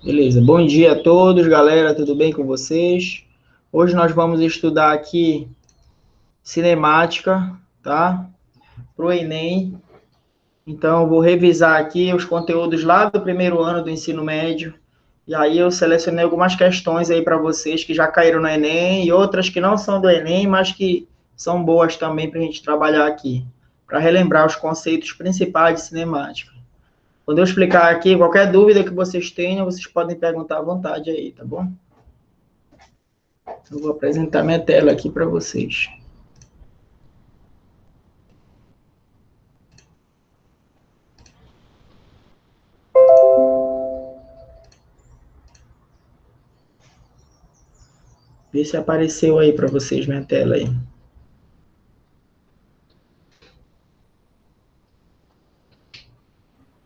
Beleza, bom dia a todos, galera, tudo bem com vocês? Hoje nós vamos estudar aqui cinemática, tá? Para o Enem. Então, eu vou revisar aqui os conteúdos lá do primeiro ano do ensino médio. E aí eu selecionei algumas questões aí para vocês que já caíram no Enem e outras que não são do Enem, mas que são boas também para a gente trabalhar aqui, para relembrar os conceitos principais de cinemática. Quando eu explicar aqui, qualquer dúvida que vocês tenham, vocês podem perguntar à vontade aí, tá bom? Eu vou apresentar minha tela aqui para vocês. Vê se apareceu aí para vocês minha tela aí.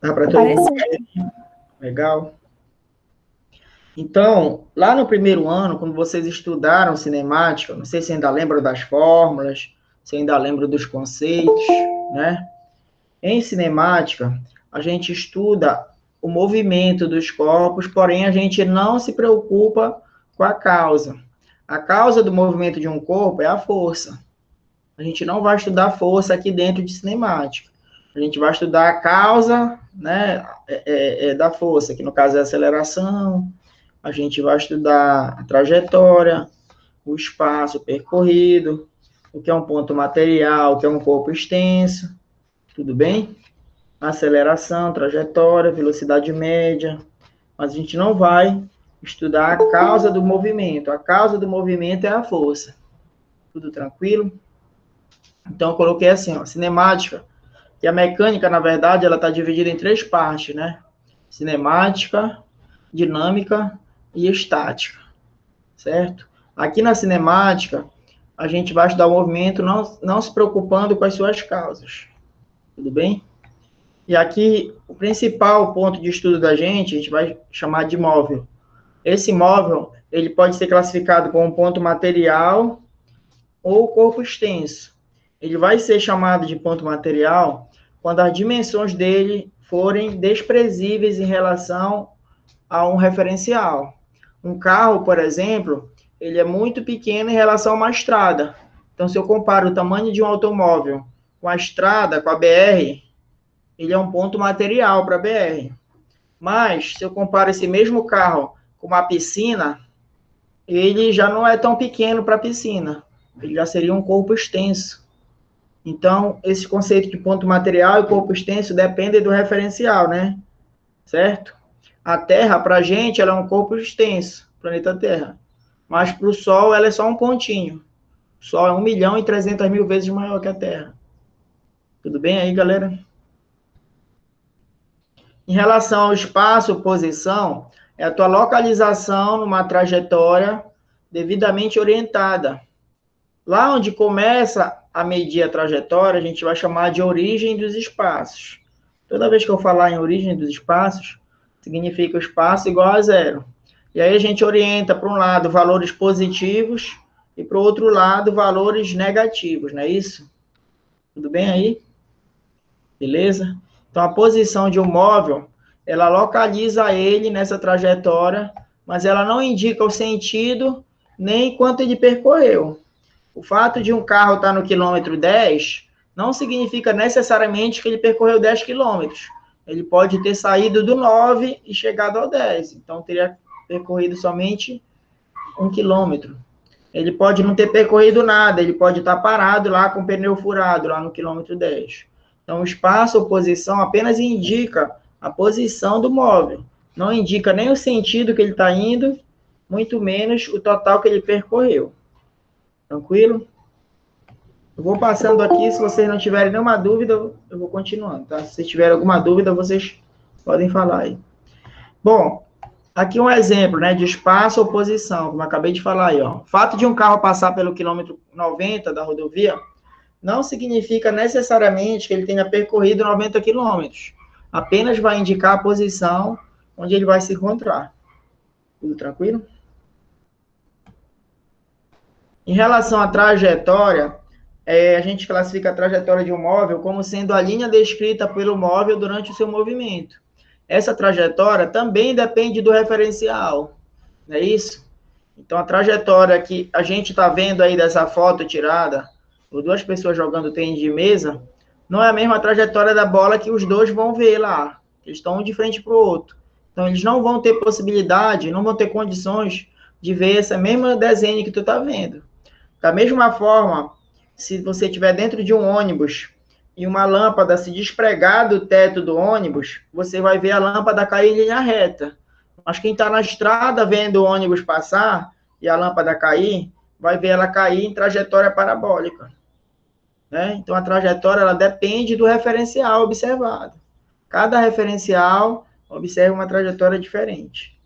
Dá para todo mundo ver? Legal. Então, lá no primeiro ano, quando vocês estudaram cinemática, não sei se ainda lembram das fórmulas, se ainda lembram dos conceitos, né? Em cinemática, a gente estuda o movimento dos corpos, porém a gente não se preocupa com a causa. A causa do movimento de um corpo é a força. A gente não vai estudar força aqui dentro de cinemática. A gente vai estudar a causa, né, da força, que no caso é a aceleração. A gente vai estudar a trajetória, o espaço percorrido, o que é um ponto material, o que é um corpo extenso, tudo bem? Aceleração, trajetória, velocidade média, mas a gente não vai estudar a causa do movimento. A causa do movimento é a força. Tudo tranquilo? Então, eu coloquei assim, ó, cinemática, e a mecânica, na verdade, ela está dividida em três partes, né? Cinemática, dinâmica e estática, certo? Aqui na cinemática, a gente vai estudar o movimento não se preocupando com as suas causas, tudo bem? E aqui, o principal ponto de estudo da gente, a gente vai chamar de móvel. Esse móvel, ele pode ser classificado como um ponto material ou corpo extenso. Ele vai ser chamado de ponto material quando as dimensões dele forem desprezíveis em relação a um referencial. Um carro, por exemplo, ele é muito pequeno em relação a uma estrada. Então, se eu comparo o tamanho de um automóvel com a estrada, com a BR, ele é um ponto material para a BR. Mas, se eu comparo esse mesmo carro com uma piscina, ele já não é tão pequeno para a piscina. Ele já seria um corpo extenso. Então, esse conceito de ponto material e corpo extenso depende do referencial, né? Certo? A Terra, para a gente, ela é um corpo extenso, planeta Terra. Mas para o Sol, ela é só um pontinho. O Sol é 1.300.000 vezes maior que a Terra. Tudo bem aí, galera? Em relação ao espaço, posição, é a tua localização numa trajetória devidamente orientada. Lá onde começa a medir a trajetória, a gente vai chamar de origem dos espaços. Toda vez que eu falar em origem dos espaços, significa o espaço igual a zero. E aí a gente orienta para um lado valores positivos e para o outro lado valores negativos, não é isso? Tudo bem aí? Beleza? Então a posição de um móvel, ela localiza ele nessa trajetória, mas ela não indica o sentido nem quanto ele percorreu. O fato de um carro estar no quilômetro 10 não significa necessariamente que ele percorreu 10 quilômetros. Ele pode ter saído do 9 e chegado ao 10. Então, teria percorrido somente 1 quilômetro. Ele pode não ter percorrido nada. Ele pode estar parado lá com o pneu furado, lá no quilômetro 10. Então, o espaço ou posição apenas indica a posição do móvel. Não indica nem o sentido que ele está indo, muito menos o total que ele percorreu. Tranquilo? Eu vou passando aqui, se vocês não tiverem nenhuma dúvida, eu vou continuando, tá? Se vocês tiverem alguma dúvida, vocês podem falar aí. Bom, aqui um exemplo, né, de espaço ou posição, como eu acabei de falar aí, ó. O fato de um carro passar pelo quilômetro 90 da rodovia não significa necessariamente que ele tenha percorrido 90 quilômetros. Apenas vai indicar a posição onde ele vai se encontrar. Tudo tranquilo? Em relação à trajetória, a gente classifica a trajetória de um móvel como sendo a linha descrita pelo móvel durante o seu movimento. essa trajetória também depende do referencial, não é isso? Então, a trajetória que a gente está vendo aí dessa foto tirada, por duas pessoas jogando tênis de mesa, não é a mesma trajetória da bola que os dois vão ver lá. Eles estão um de frente para o outro. Então, eles não vão ter possibilidade, não vão ter condições de ver essa mesma desenho que tu está vendo. Da mesma forma, se você estiver dentro de um ônibus e uma lâmpada se despregar do teto do ônibus, você vai ver a lâmpada cair em linha reta. Mas quem está na estrada vendo o ônibus passar e a lâmpada cair, vai ver ela cair em trajetória parabólica. Né? Então, a trajetória ela depende do referencial observado. Cada referencial observa uma trajetória diferente.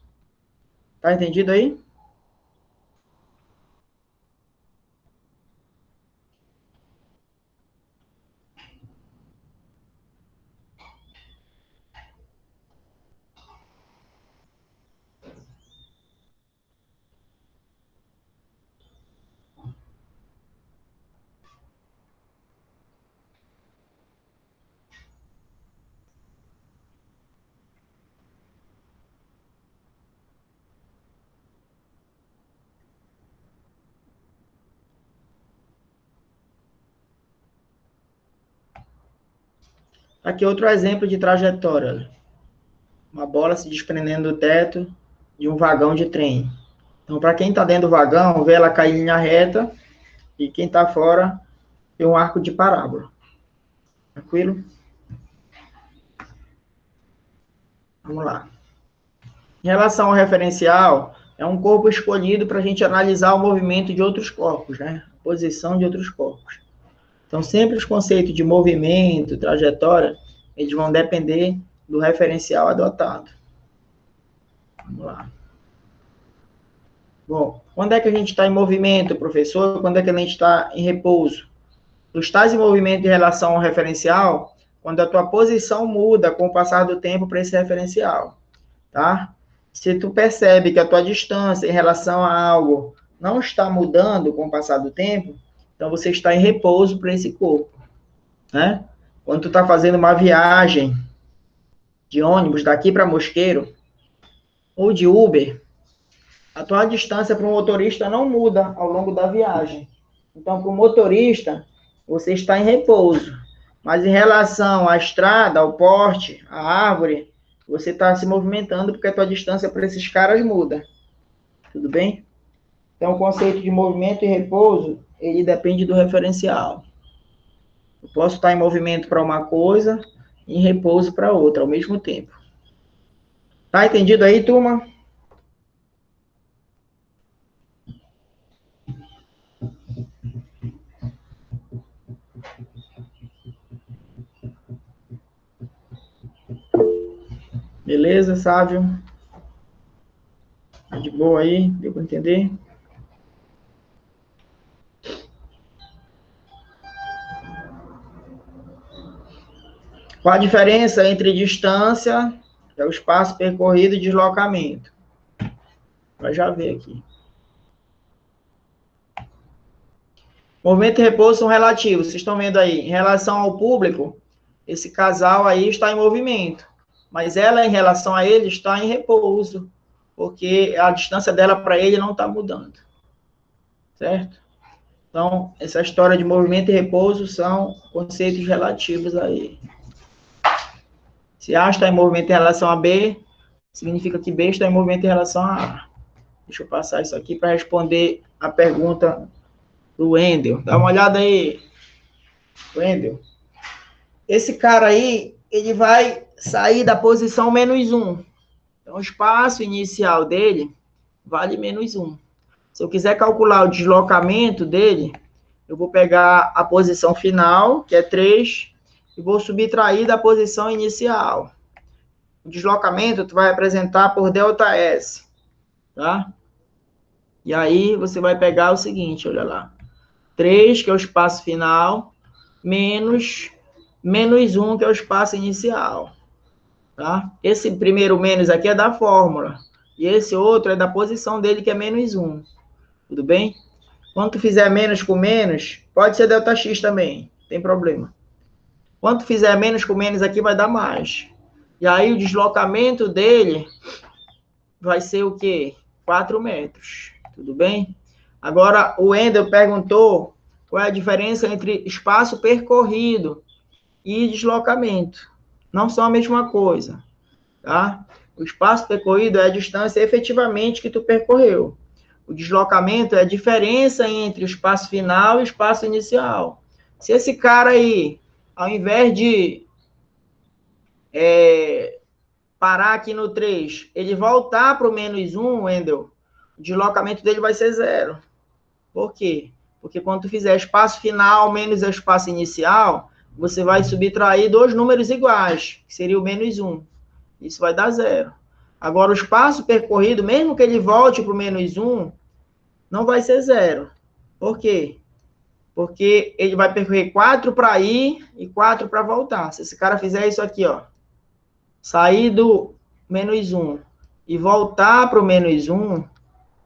Tá entendido aí? Aqui outro exemplo de trajetória. Uma bola se desprendendo do teto de um vagão de trem. Então, para quem está dentro do vagão, vê ela cair em linha reta, e quem está fora vê um arco de parábola. Tranquilo? Vamos lá. Em relação ao referencial, é um corpo escolhido para a gente analisar o movimento de outros corpos, né? A posição de outros corpos. Então, sempre os conceitos de movimento, trajetória, eles vão depender do referencial adotado. Vamos lá. Bom, quando é que a gente está em movimento, professor? Quando é que a gente está em repouso? Tu estás em movimento em relação ao referencial quando a tua posição muda com o passar do tempo para esse referencial, tá? Se tu percebe que a tua distância em relação a algo não está mudando com o passar do tempo, então você está em repouso para esse corpo, né? Quando tu está fazendo uma viagem de ônibus daqui para Mosqueiro ou de Uber, a tua distância para o motorista não muda ao longo da viagem. Então, para o motorista, você está em repouso. Mas em relação à estrada, ao porte, à árvore, você está se movimentando porque a tua distância para esses caras muda. Tudo bem? Então, o conceito de movimento e repouso, ele depende do referencial. Eu posso estar em movimento para uma coisa e em repouso para outra ao mesmo tempo. Tá entendido aí, turma? Beleza, Sávio? Tá de boa aí? Deu para entender? Qual a diferença entre distância, que é o espaço percorrido, e deslocamento? Vai já ver aqui. Movimento e repouso são relativos. Vocês estão vendo aí, em relação ao público, esse casal aí está em movimento. Mas ela, em relação a ele, está em repouso. Porque a distância dela para ele não está mudando. Certo? Então, essa história de movimento e repouso são conceitos relativos aí. Se A está em movimento em relação a B, significa que B está em movimento em relação a A. Deixa eu passar isso aqui para responder a pergunta do Wendel. Dá uma olhada aí, Wendel. Esse cara aí, ele vai sair da posição -1. Então, o espaço inicial dele vale -1. Se eu quiser calcular o deslocamento dele, eu vou pegar a posição final, que é 3, e vou subtrair da posição inicial. O deslocamento tu vai representar por ΔS, tá? E aí você vai pegar o seguinte, olha lá. 3, que é o espaço final, menos -1, que é o espaço inicial, tá? Esse primeiro menos aqui é da fórmula, e esse outro é da posição dele, que é -1. Tudo bem? Quando tu fizer menos com menos, pode ser ΔX também, não tem problema. Quando tu fizer menos com menos aqui, vai dar mais. E aí o deslocamento dele vai ser o quê? 4 metros. Tudo bem? Agora, o Wendel perguntou qual é a diferença entre espaço percorrido e deslocamento. Não são a mesma coisa, tá? O espaço percorrido é a distância efetivamente que tu percorreu. O deslocamento é a diferença entre o espaço final e o espaço inicial. Se esse cara aí, ao invés de parar aqui no 3, ele voltar para o -1, Wendel, o deslocamento dele vai ser 0. Por quê? Porque quando tu fizer espaço final menos o espaço inicial, você vai subtrair dois números iguais, que seria o -1. Isso vai dar 0. Agora, o espaço percorrido, mesmo que ele volte para o -1, não vai ser 0. Por quê? Porque ele vai percorrer 4 para ir e 4 para voltar. Se esse cara fizer isso aqui, ó, sair do -1 e voltar para o -1,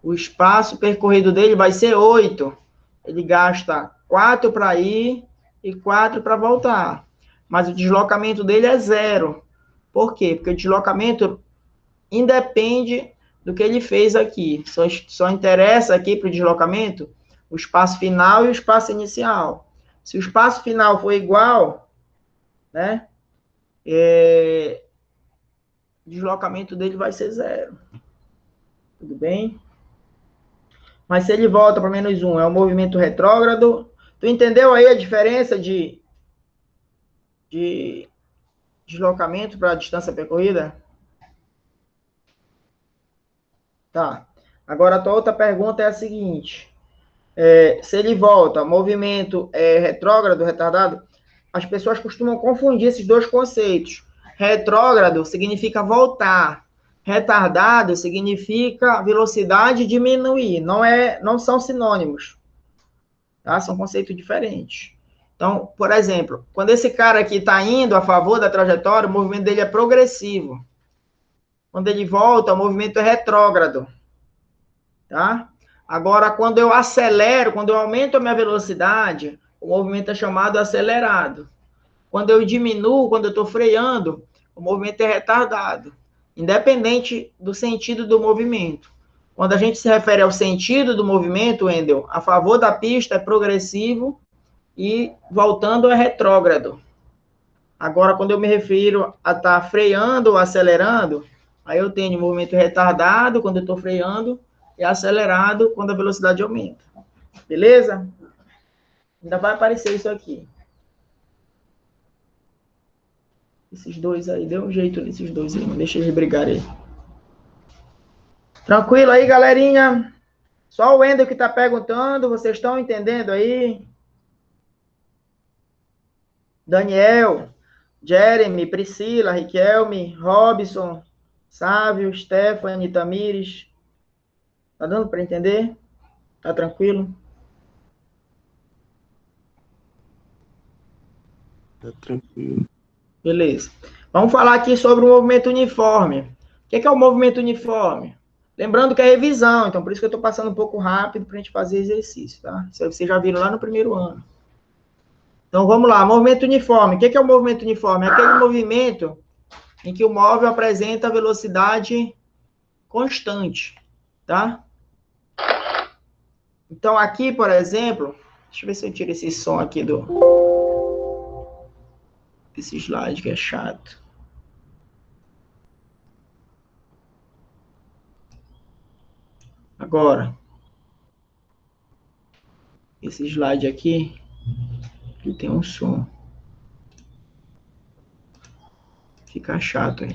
o espaço percorrido dele vai ser 8. Ele gasta 4 para ir e 4 para voltar. Mas o deslocamento dele é 0. Por quê? Porque o deslocamento independe do que ele fez aqui. Só interessa aqui para o deslocamento o espaço final e o espaço inicial. Se o espaço final for igual, né, o deslocamento dele vai ser 0. Tudo bem? Mas se ele volta para -1, é um movimento retrógrado. Tu entendeu aí a diferença de deslocamento para a distância percorrida? Tá. Agora, a tua outra pergunta é a seguinte. Se ele volta, movimento retrógrado, retardado, as pessoas costumam confundir esses dois conceitos. Retrógrado significa voltar. Retardado significa velocidade diminuir. Não são sinônimos. Tá? São conceitos diferentes. Então, por exemplo, quando esse cara aqui está indo a favor da trajetória, o movimento dele é progressivo. Quando ele volta, o movimento é retrógrado. Tá? Agora, quando eu acelero, quando eu aumento a minha velocidade, o movimento é chamado acelerado. Quando eu diminuo, quando eu estou freando, o movimento é retardado. Independente do sentido do movimento. Quando a gente se refere ao sentido do movimento, Wendel, a favor da pista é progressivo e voltando é retrógrado. Agora, quando eu me refiro a estar freando ou acelerando, aí eu tenho movimento retardado quando eu estou freando e acelerado quando a velocidade aumenta. Beleza? Ainda vai aparecer isso aqui. Esses dois aí, deu um jeito nesses dois aí, não deixa eles brigarem. Tranquilo aí, galerinha? Só o Wendel que está perguntando, vocês estão entendendo aí? Daniel, Jeremy, Priscila, Riquelme, Robson, Sávio, Stephanie, Tamires. Tá dando para entender? Tá tranquilo? Tá tranquilo. Beleza. Vamos falar aqui sobre o movimento uniforme. O que é o movimento uniforme? Lembrando que é revisão, então por isso que eu estou passando um pouco rápido para a gente fazer exercício, tá? Isso aí vocês já viram lá no primeiro ano. Então vamos lá, movimento uniforme. O que é o movimento uniforme? É aquele movimento em que o móvel apresenta velocidade constante, tá? Então aqui, por exemplo, deixa eu ver se eu tiro esse som aqui desse slide que é chato. Agora, esse slide aqui, ele tem um som. Fica chato aí.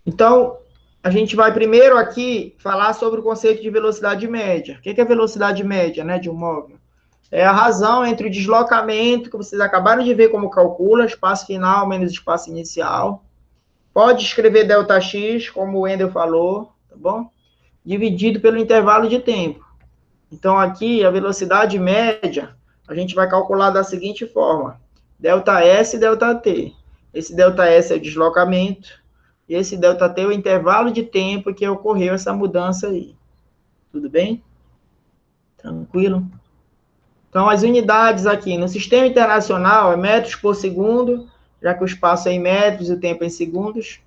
Então, a gente vai primeiro aqui falar sobre o conceito de velocidade média. O que é velocidade média, né, de um móvel? É a razão entre o deslocamento, que vocês acabaram de ver como calcula, espaço final menos espaço inicial. Pode escrever ΔX, como o Wendel falou, tá bom? Dividido pelo intervalo de tempo. Então, aqui, a velocidade média, a gente vai calcular da seguinte forma. ΔS e ΔT. Esse ΔS é o deslocamento, e esse ΔT é o intervalo de tempo que ocorreu essa mudança aí. Tudo bem? Tranquilo? Então, as unidades aqui no sistema internacional é metros por segundo já que o espaço é em metros e o tempo é em segundos.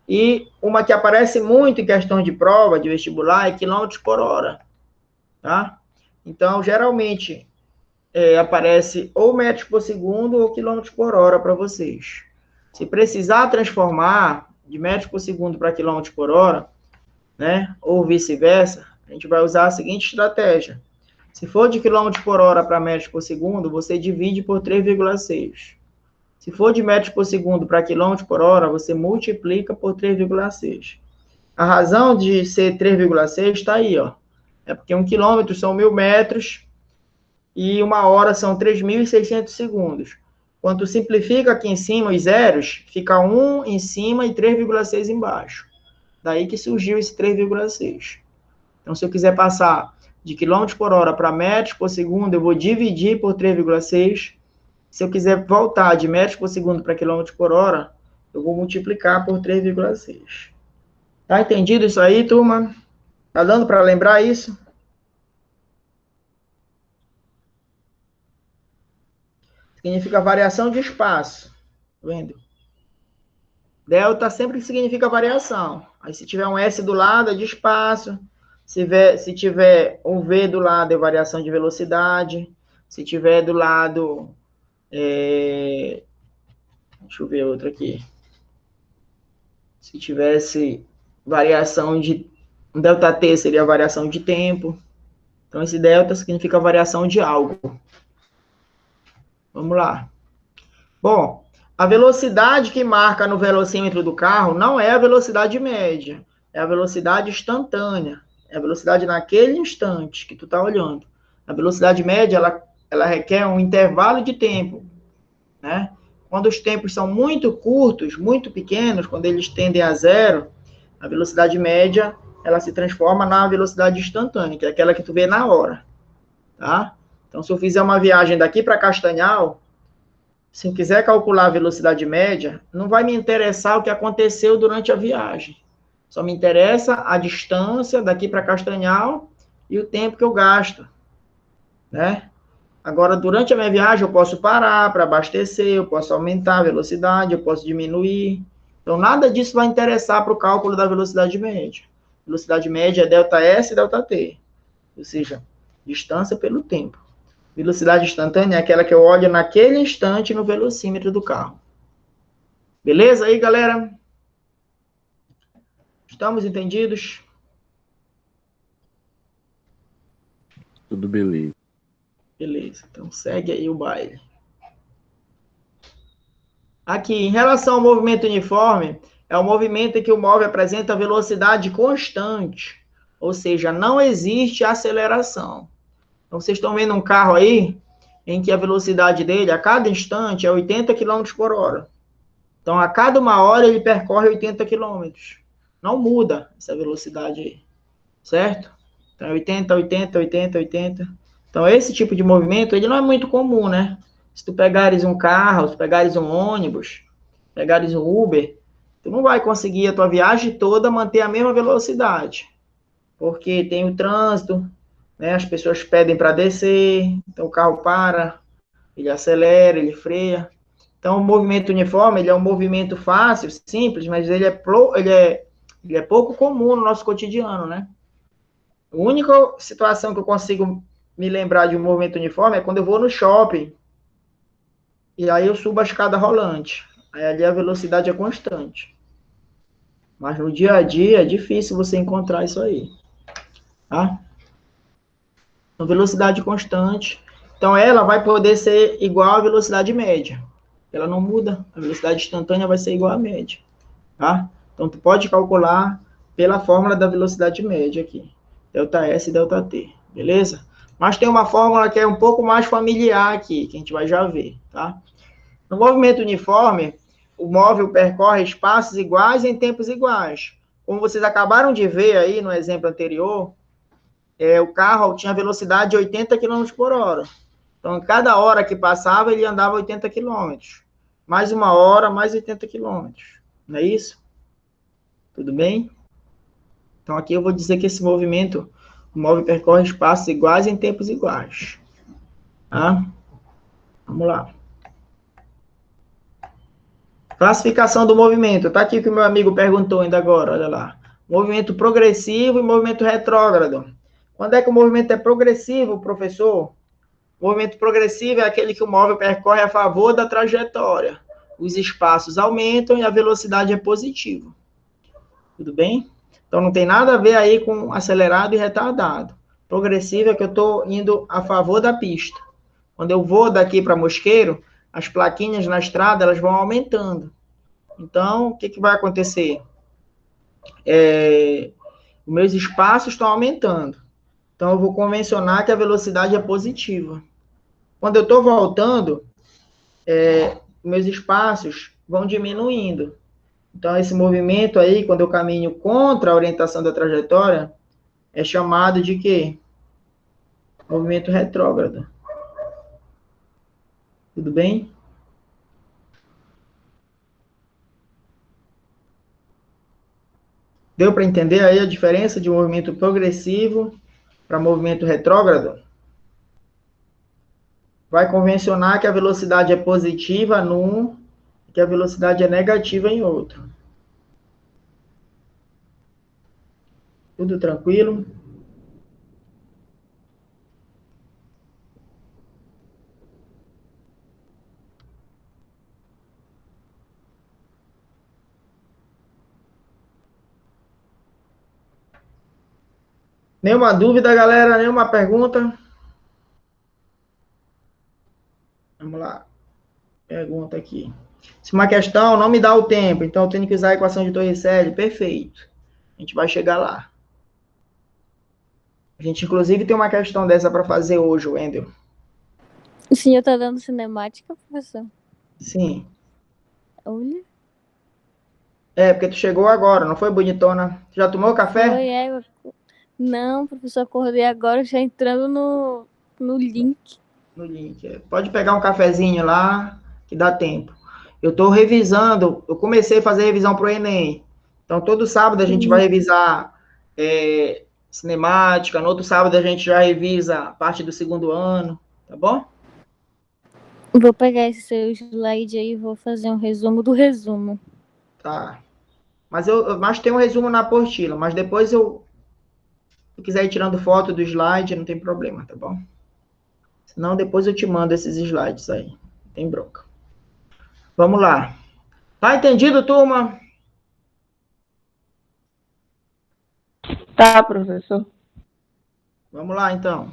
E uma que aparece muito em questão de prova, de vestibular, é quilômetros por hora, tá? Então, geralmente, aparece ou metros por segundo ou quilômetros por hora para vocês. Se precisar transformar de metros por segundo para quilômetros por hora, né, ou vice-versa, a gente vai usar a seguinte estratégia. Se for de quilômetros por hora para metros por segundo, você divide por 3,6. Se for de metros por segundo para quilômetros por hora, você multiplica por 3,6. A razão de ser 3,6 está aí, ó. É porque 1 quilômetro são 1.000 metros e 1 hora são 3.600 segundos. Quando tu simplifica aqui em cima os zeros, fica 1 em cima e 3,6 embaixo. Daí que surgiu esse 3,6. Então, se eu quiser passar de quilômetros por hora para metros por segundo, eu vou dividir por 3,6. Se eu quiser voltar de metros por segundo para quilômetros por hora, eu vou multiplicar por 3,6. Tá entendido isso aí, turma? Tá dando para lembrar isso? Significa variação de espaço. Tá vendo? Delta sempre significa variação. Aí se tiver um S do lado é de espaço. Se tiver um V do lado é variação de velocidade. Se tiver do lado... deixa eu ver outro aqui. Se tivesse variação de... Delta T seria variação de tempo. Então, esse delta significa variação de algo. Vamos lá. Bom, a velocidade que marca no velocímetro do carro não é a velocidade média, é a velocidade instantânea. É a velocidade naquele instante que tu está olhando. A velocidade média, ela requer um intervalo de tempo, né? Quando os tempos são muito curtos, muito pequenos, quando eles tendem a zero, a velocidade média, ela se transforma na velocidade instantânea, que é aquela que tu vê na hora, tá? Então, se eu fizer uma viagem daqui para Castanhal, se eu quiser calcular a velocidade média, não vai me interessar o que aconteceu durante a viagem. Só me interessa a distância daqui para Castanhal e o tempo que eu gasto, né? Agora, durante a minha viagem, eu posso parar para abastecer, eu posso aumentar a velocidade, eu posso diminuir. Então, nada disso vai interessar para o cálculo da velocidade média. Velocidade média é ΔS e ΔT, ou seja, distância pelo tempo. Velocidade instantânea é aquela que eu olho naquele instante no velocímetro do carro. Beleza aí, galera? Estamos entendidos? Tudo beleza. Beleza, então segue aí o baile. Aqui, em relação ao movimento uniforme, é o movimento em que o móvel apresenta velocidade constante, ou seja, não existe aceleração. Então, vocês estão vendo um carro aí, em que a velocidade dele, a cada instante, é 80 km por hora. Então, a cada 1 hora, ele percorre 80 km. Não muda essa velocidade aí, certo? Então, 80, 80, 80, 80. Então, esse tipo de movimento, ele não é muito comum, né? Se tu pegares um carro, se pegares um ônibus, pegares um Uber, tu não vai conseguir a tua viagem toda manter a mesma velocidade. Porque tem o trânsito, né? As pessoas pedem para descer, então o carro para, ele acelera, ele freia. Então, o movimento uniforme, ele é um movimento fácil, simples, mas ele é pouco comum no nosso cotidiano, né? A única situação que eu consigo me lembrar de um movimento uniforme é quando eu vou no shopping, e aí eu subo a escada rolante. Aí ali a velocidade é constante. Mas no dia a dia é difícil você encontrar isso aí, tá? Então, velocidade constante. Então, ela vai poder ser igual à velocidade média. Ela não muda. A velocidade instantânea vai ser igual à média, tá? Então, tu pode calcular pela fórmula da velocidade média aqui. ΔS e ΔT, beleza? Mas tem uma fórmula que é um pouco mais familiar aqui, que a gente vai já ver, tá? No movimento uniforme, o móvel percorre espaços iguais em tempos iguais. Como vocês acabaram de ver aí no exemplo anterior, o carro tinha velocidade de 80 km por hora. Então, cada hora que passava, ele andava 80 km. Mais 1 hora, mais 80 km. Não é isso? Tudo bem? Então, aqui eu vou dizer que esse movimento, o móvel percorre espaços iguais em tempos iguais. Tá? Vamos lá. Classificação do movimento. Tá aqui o que o meu amigo perguntou ainda agora, olha lá. Movimento progressivo e movimento retrógrado. Quando é que o movimento é progressivo, professor? O movimento progressivo é aquele que o móvel percorre a favor da trajetória. Os espaços aumentam e a velocidade é positiva. Tudo bem? Então não tem nada a ver aí com acelerado e retardado. Progressivo é que eu estou indo a favor da pista. Quando eu vou daqui para Mosqueiro, as plaquinhas na estrada elas vão aumentando. Então, o que, que vai acontecer? Os meus espaços estão aumentando. Então, eu vou convencionar que a velocidade é positiva. Quando eu estou voltando, meus espaços vão diminuindo. Então, esse movimento aí, quando eu caminho contra a orientação da trajetória, é chamado de quê? Movimento retrógrado. Tudo bem? Deu para entender aí a diferença de movimento progressivo para movimento retrógrado? Vai convencionar que a velocidade é positiva num e que a velocidade é negativa em outro. Tudo tranquilo? Nenhuma dúvida, galera? Nenhuma pergunta? Vamos lá. Pergunta aqui. Se uma questão não me dá o tempo, então eu tenho que usar a equação de Torricelli. Perfeito. A gente vai chegar lá. A gente, inclusive, tem uma questão dessa para fazer hoje, Wendel. O senhor tá dando cinemática, professor? Sim. Olha. Porque tu chegou agora, não foi, bonitona? Tu já tomou café? Foi, Não, professor, acordei agora, já entrando no link. No link. Pode pegar um cafezinho lá, que dá tempo. Eu estou revisando, eu comecei a fazer revisão para o Enem. Então, todo sábado a gente vai revisar cinemática, no outro sábado a gente já revisa a parte do segundo ano, tá bom? Vou pegar esse seu slide aí e vou fazer um resumo do resumo. Tá. Mas tem um resumo na apostila, mas depois se quiser ir tirando foto do slide, não tem problema, tá bom? Senão depois eu te mando esses slides aí. Não tem bronca. Vamos lá. Tá entendido, turma? Tá, professor. Vamos lá, então.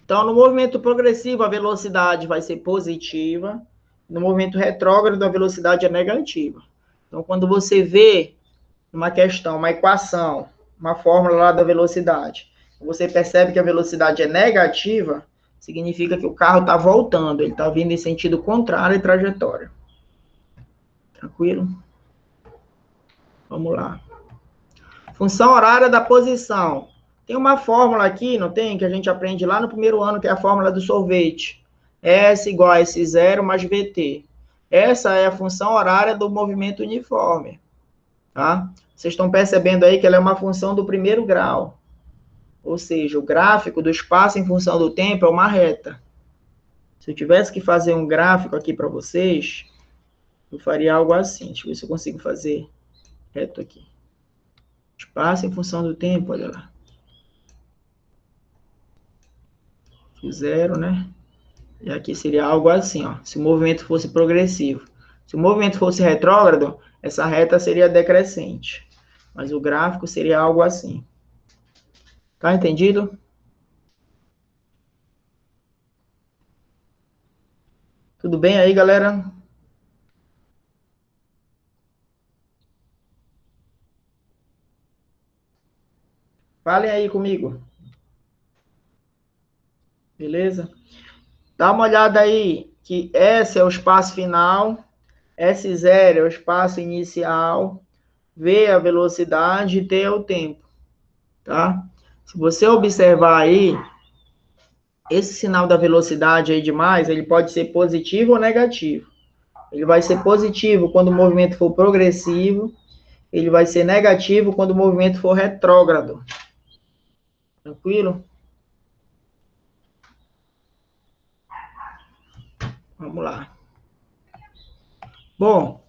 Então, no movimento progressivo, a velocidade vai ser positiva. No movimento retrógrado, a velocidade é negativa. Então, quando você vê uma questão, uma equação, uma fórmula lá da velocidade, você percebe que a velocidade é negativa, significa que o carro está voltando, ele está vindo em sentido contrário à trajetória. Tranquilo? Vamos lá. Função horária da posição. Tem uma fórmula aqui, não tem? Que a gente aprende lá no primeiro ano, que é a fórmula do sorvete. S igual a S0 mais VT. Essa é a função horária do movimento uniforme. Tá? Vocês estão percebendo aí que ela é uma função do primeiro grau. Ou seja, o gráfico do espaço em função do tempo é uma reta. Se eu tivesse que fazer um gráfico aqui para vocês, eu faria algo assim. Deixa eu ver se eu consigo fazer reto aqui. Espaço em função do tempo, olha lá. Zero, né? E aqui seria algo assim, ó. Se o movimento fosse progressivo. Se o movimento fosse retrógrado, essa reta seria decrescente. Mas o gráfico seria algo assim. Tá entendido? Tudo bem aí, galera? Falem aí comigo. Beleza? Dá uma olhada aí, que S é o espaço final, S0 é o espaço inicial, V é a velocidade e T é o tempo, tá? Se você observar aí, esse sinal da velocidade aí de mais, ele pode ser positivo ou negativo. Ele vai ser positivo quando o movimento for progressivo, ele vai ser negativo quando o movimento for retrógrado. Tranquilo? Vamos lá. Bom,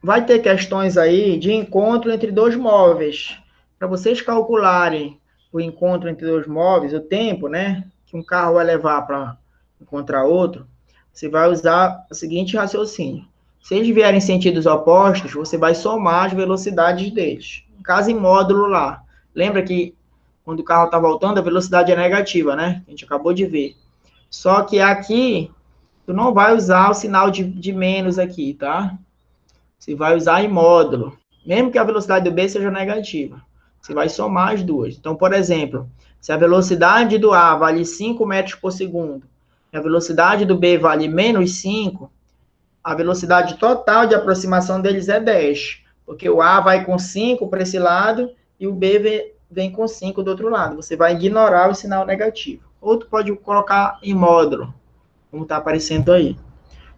vai ter questões aí de encontro entre dois móveis. Para vocês calcularem o encontro entre dois móveis, o tempo, né, que um carro vai levar para encontrar outro, você vai usar o seguinte raciocínio. Se eles vierem em sentidos opostos, você vai somar as velocidades deles. No caso, em módulo lá. Lembra que quando o carro está voltando, a velocidade é negativa, né? A gente acabou de ver. Só que aqui, tu não vai usar o sinal de menos aqui, tá? Você vai usar em módulo. Mesmo que a velocidade do B seja negativa. Você vai somar as duas. Então, por exemplo, se a velocidade do A vale 5 metros por segundo, e a velocidade do B vale menos 5, a velocidade total de aproximação deles é 10. Porque o A vai com 5 para esse lado e o B vem com 5 do outro lado. Você vai ignorar o sinal negativo. Ou tu pode colocar em módulo, como está aparecendo aí.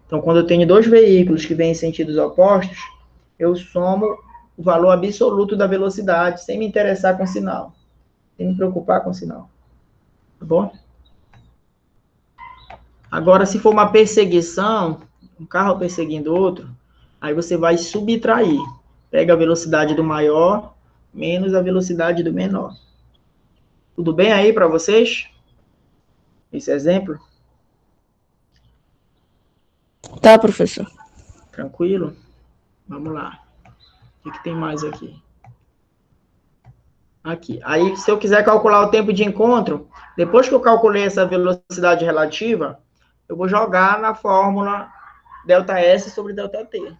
Então, quando eu tenho dois veículos que vêm em sentidos opostos, eu somo o valor absoluto da velocidade, sem me interessar com o sinal. Sem me preocupar com o sinal. Tá bom? Agora, se for uma perseguição, um carro perseguindo outro, aí você vai subtrair. Pega a velocidade do maior menos a velocidade do menor. Tudo bem aí para vocês? Esse exemplo? Tá, professor. Tranquilo? Vamos lá. O que tem mais aqui? Aqui. Aí, se eu quiser calcular o tempo de encontro, depois que eu calculei essa velocidade relativa, eu vou jogar na fórmula ΔS sobre ΔT.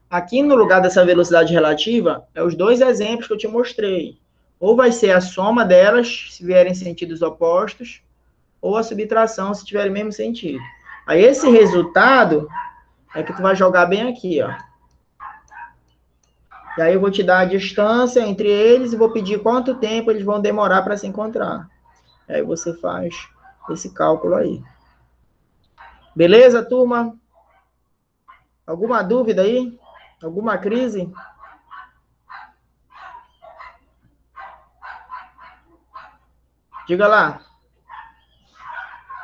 Aqui, no lugar dessa velocidade relativa, é os dois exemplos que eu te mostrei. Ou vai ser a soma delas, se vierem em sentidos opostos, ou a subtração, se tiverem mesmo sentido. Aí, esse resultado é que tu vai jogar bem aqui, ó. E aí eu vou te dar a distância entre eles e vou pedir quanto tempo eles vão demorar para se encontrar. E aí você faz esse cálculo aí. Beleza, turma? Alguma dúvida aí? Alguma crise? Diga lá.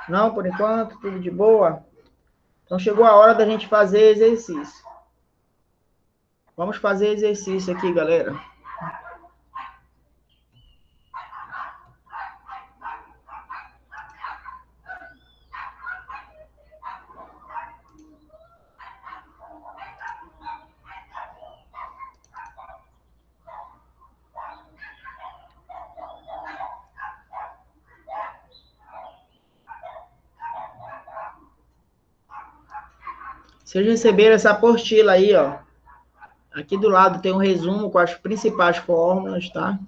Não, por enquanto, tudo de boa? Então chegou a hora da gente fazer exercício. Vamos fazer exercício aqui, galera. Vocês receberam essa apostila aí, ó. Aqui do lado tem um resumo com as principais fórmulas, tá?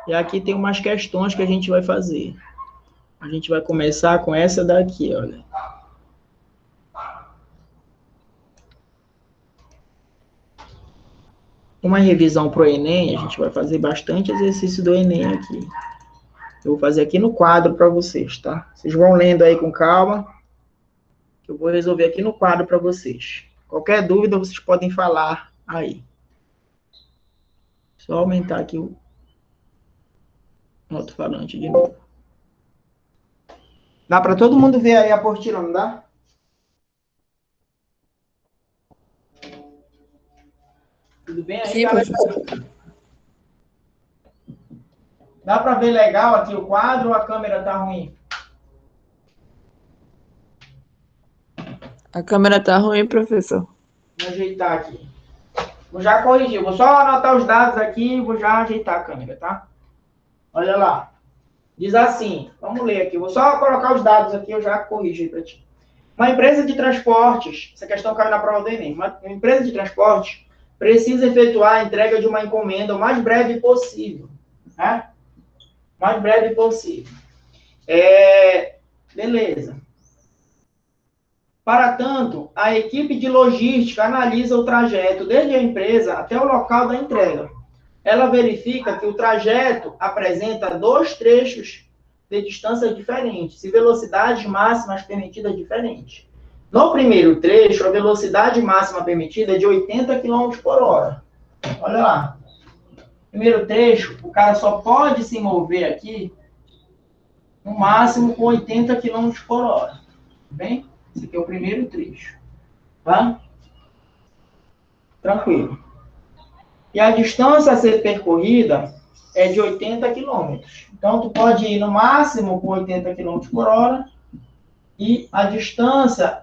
E aqui tem umas questões que a gente vai fazer. A gente vai começar com essa daqui, olha. Uma revisão para o Enem, a gente vai fazer bastante exercício do Enem aqui. Eu vou fazer aqui no quadro para vocês, tá? Vocês vão lendo aí com calma, que eu vou resolver aqui no quadro para vocês. Qualquer dúvida, vocês podem falar aí. Só aumentar aqui o alto-falante de novo. Dá para todo mundo ver aí a apostila, não dá? Tudo bem aí, Sim, galera? professor. Dá para ver legal aqui o quadro ou a câmera tá ruim? A câmera tá ruim, professor. Vou ajeitar aqui. Vou já corrigir. Vou só anotar os dados aqui e vou já ajeitar a câmera, tá? Olha lá. Diz assim, vamos ler aqui. Vou só colocar os dados aqui, eu já corrigi para ti. Uma empresa de transportes, essa questão caiu na prova do Enem, uma empresa de transportes precisa efetuar a entrega de uma encomenda o mais breve possível. Né? Mais breve possível. Beleza. Para tanto, a equipe de logística analisa o trajeto desde a empresa até o local da entrega. Ela verifica que o trajeto apresenta dois trechos de distância diferentes e velocidades máximas permitidas diferentes. No primeiro trecho, a velocidade máxima permitida é de 80 km por hora. Olha lá. Primeiro trecho, o cara só pode se mover aqui no máximo com 80 km por hora. Tudo bem? Esse aqui é o primeiro trecho. Tá? Tranquilo. E a distância a ser percorrida é de 80 quilômetros. Então, tu pode ir no máximo com 80 quilômetros por hora e a distância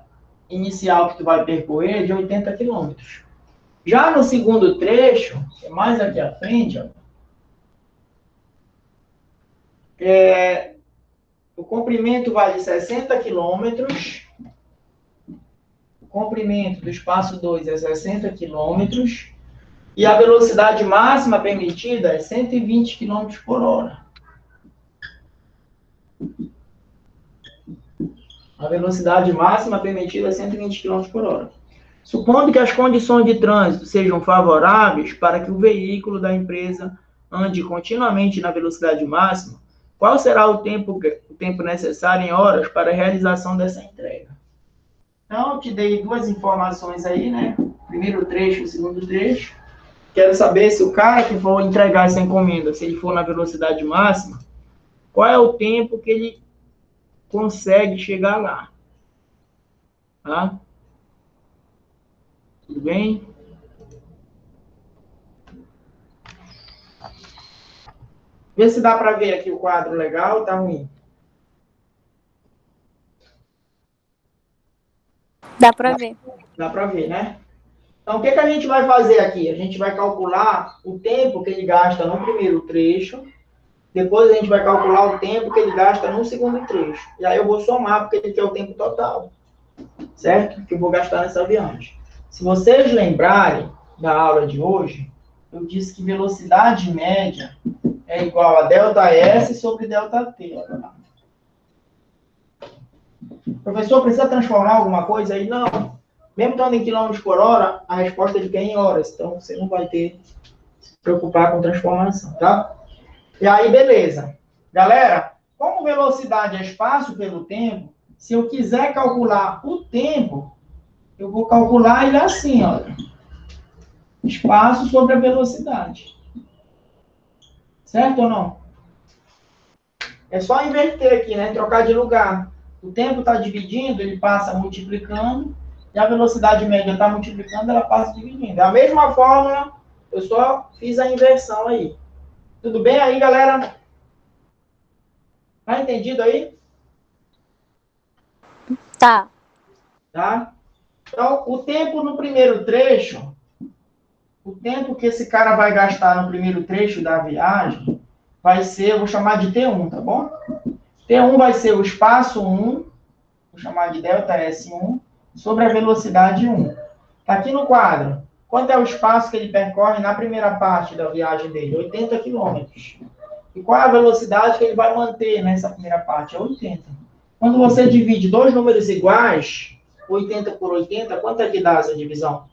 inicial que tu vai percorrer é de 80 quilômetros. Já no segundo trecho, que é mais aqui à frente, ó, o comprimento vai de 60 quilômetros. O comprimento do espaço 2 é 60 quilômetros. E a velocidade máxima permitida é 120 quilômetros por hora. A velocidade máxima permitida é 120 quilômetros por hora. Supondo que as condições de trânsito sejam favoráveis para que o veículo da empresa ande continuamente na velocidade máxima, qual será o tempo necessário em horas para a realização dessa entrega? Então, eu te dei duas informações aí, né? Primeiro trecho e segundo trecho. Quero saber se o cara que for entregar essa encomenda, se ele for na velocidade máxima, qual é o tempo que ele consegue chegar lá. Tá? Tudo bem? Vê se dá para ver aqui o quadro legal, tá ruim. Dá pra ver. Dá para ver, né? Então, o que a gente vai fazer aqui? A gente vai calcular o tempo que ele gasta no primeiro trecho, depois a gente vai calcular o tempo que ele gasta no segundo trecho. E aí eu vou somar, porque ele quer o tempo total, certo? Que eu vou gastar nessa viagem. Se vocês lembrarem da aula de hoje, eu disse que velocidade média é igual a ΔS sobre ΔT. Olha lá. Professor, precisa transformar alguma coisa aí? Não. Mesmo estando em quilômetros por hora, a resposta de quem é em horas. Então, você não vai ter que se preocupar com transformação, tá? E aí, beleza. Galera, como velocidade é espaço pelo tempo, se eu quiser calcular o tempo, eu vou calcular ele assim, olha. Espaço sobre a velocidade. Certo ou não? É só inverter aqui, né? Trocar de lugar. O tempo está dividindo, ele passa multiplicando, e a velocidade média está multiplicando, ela passa dividindo. É a mesma fórmula, eu só fiz a inversão aí. Tudo bem aí, galera? Tá entendido aí? Tá. Tá? Então, o tempo no primeiro trecho, o tempo que esse cara vai gastar no primeiro trecho da viagem, vai ser, eu vou chamar de T1, tá bom? T1 vai ser o espaço 1, vou chamar de ΔS1, sobre a velocidade 1. Tá aqui no quadro. Quanto é o espaço que ele percorre na primeira parte da viagem dele? 80 quilômetros. E qual é a velocidade que ele vai manter nessa primeira parte? É 80. Quando você divide dois números iguais, 80 por 80, quanto é que dá essa divisão?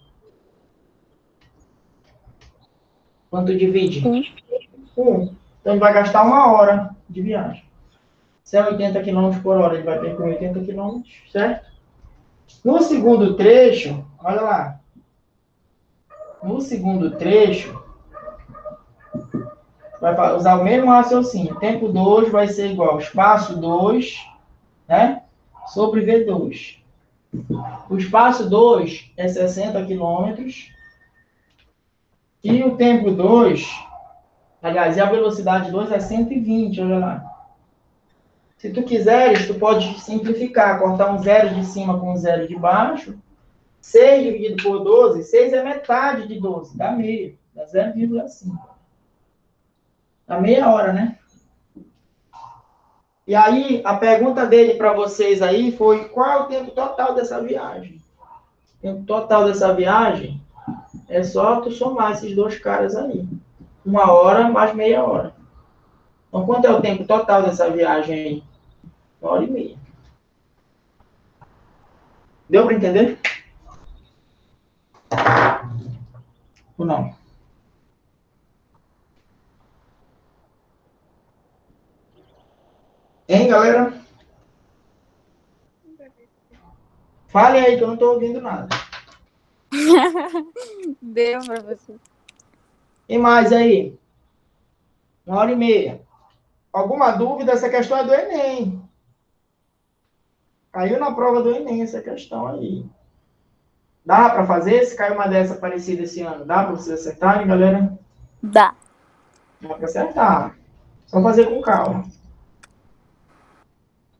Quanto divide? 1. Então, ele vai gastar 1 hora de viagem. Se é 80 km por hora, ele vai percorrer 80 km, certo? No segundo trecho, olha lá. No segundo trecho, vai usar o mesmo raciocínio. Tempo 2 vai ser igual ao espaço 2, né? Sobre V2. O espaço 2 é 60 quilômetros. E o tempo 2, aliás, e a velocidade 2 é 120, olha lá. Se tu quiseres, tu pode simplificar, cortar um zero de cima com um zero de baixo. 6 dividido por 12, 6 é metade de 12, dá meio, dá 0,5. Dá meia hora, né? E aí, a pergunta dele para vocês aí foi, qual é o tempo total dessa viagem? O tempo total dessa viagem é só tu somar esses dois caras aí. 1 hora mais meia hora. Então, quanto é o tempo total dessa viagem aí? 1 hora e meia. Deu para entender? Ou não? Hein, galera? Falem aí que eu não estou ouvindo nada. Deu, professor. E mais aí? 1 hora e meia. Alguma dúvida? Essa questão é do Enem. Caiu na prova do Enem essa questão aí. Dá para fazer? Se caiu uma dessa parecida esse ano, dá para vocês acertarem, galera? Dá. Dá para acertar. Só fazer com calma.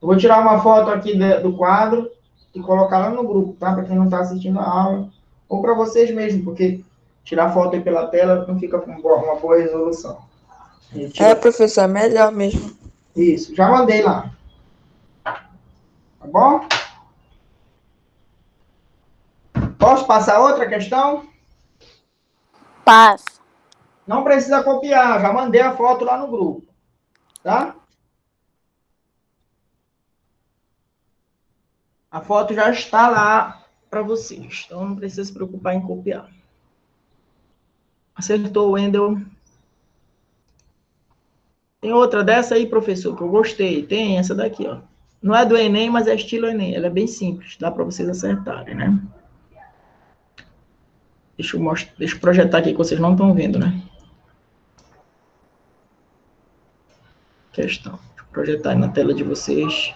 Eu vou tirar uma foto aqui do quadro e colocar lá no grupo, tá? Para quem não está assistindo a aula. Ou para vocês mesmo, porque tirar foto aí pela tela não fica com uma boa resolução. É, professor, é melhor mesmo. Isso, já mandei lá. Tá bom? Posso passar outra questão? Passa. Não precisa copiar, já mandei a foto lá no grupo. Tá? A foto já está lá para vocês, então não precisa se preocupar em copiar. Acertou, Wendel. Tem outra dessa aí, professor, que eu gostei. Tem essa daqui, ó. Não é do Enem, mas é estilo Enem. Ela é bem simples, dá para vocês acertarem, né? Deixa eu projetar aqui que vocês não estão vendo, né? Questão. Deixa eu projetar aí na tela de vocês.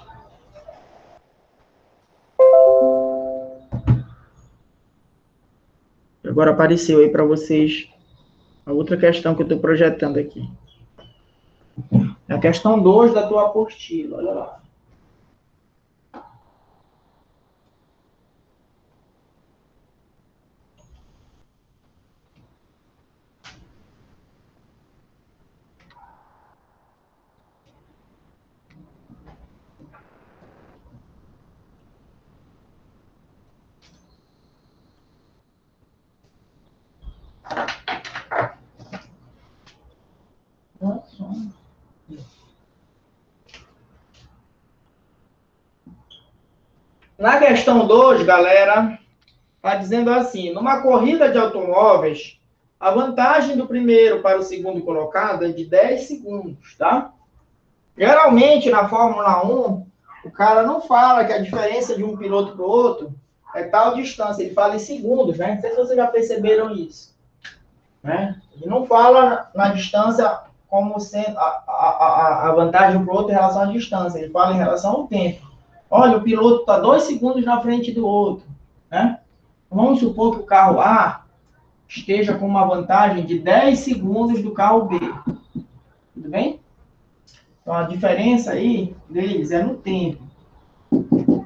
Agora apareceu aí para vocês a outra questão que eu estou projetando aqui. É a questão 2 da tua apostila, olha lá. Na questão 2, galera, está dizendo assim, numa corrida de automóveis, a vantagem do primeiro para o segundo colocado é de 10 segundos, tá? Geralmente, na Fórmula 1, o cara não fala que a diferença de um piloto para o outro é tal distância, ele fala em segundos, né? Não sei se vocês já perceberam isso, né? Ele não fala na distância como sendo a vantagem para o outro em relação à distância, ele fala em relação ao tempo. Olha, o piloto está 2 segundos na frente do outro, né? Vamos supor que o carro A esteja com uma vantagem de 10 segundos do carro B. Tudo bem? Então, a diferença aí deles é no tempo.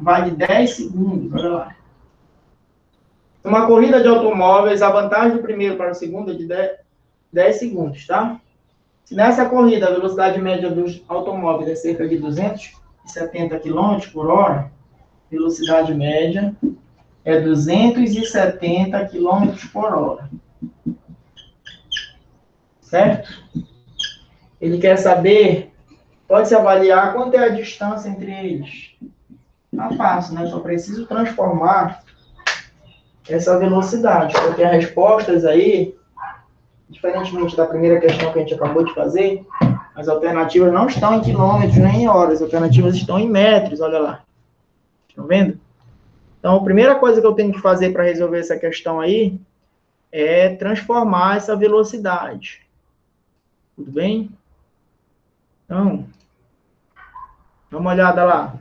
Vai de 10 segundos, olha lá. Uma corrida de automóveis, a vantagem do primeiro para o segundo é de 10 segundos, tá? Se nessa corrida a velocidade média dos automóveis é cerca de 270 km por hora, velocidade média é 270 km por hora. Certo? Ele quer saber, pode-se avaliar quanto é a distância entre eles. Tá fácil, né? Só preciso transformar essa velocidade, porque as respostas aí, diferentemente da primeira questão que a gente acabou de fazer, as alternativas não estão em quilômetros nem em horas, as alternativas estão em metros, olha lá. Estão vendo? Então, a primeira coisa que eu tenho que fazer para resolver essa questão aí é transformar essa velocidade. Tudo bem? Então, dá uma olhada lá.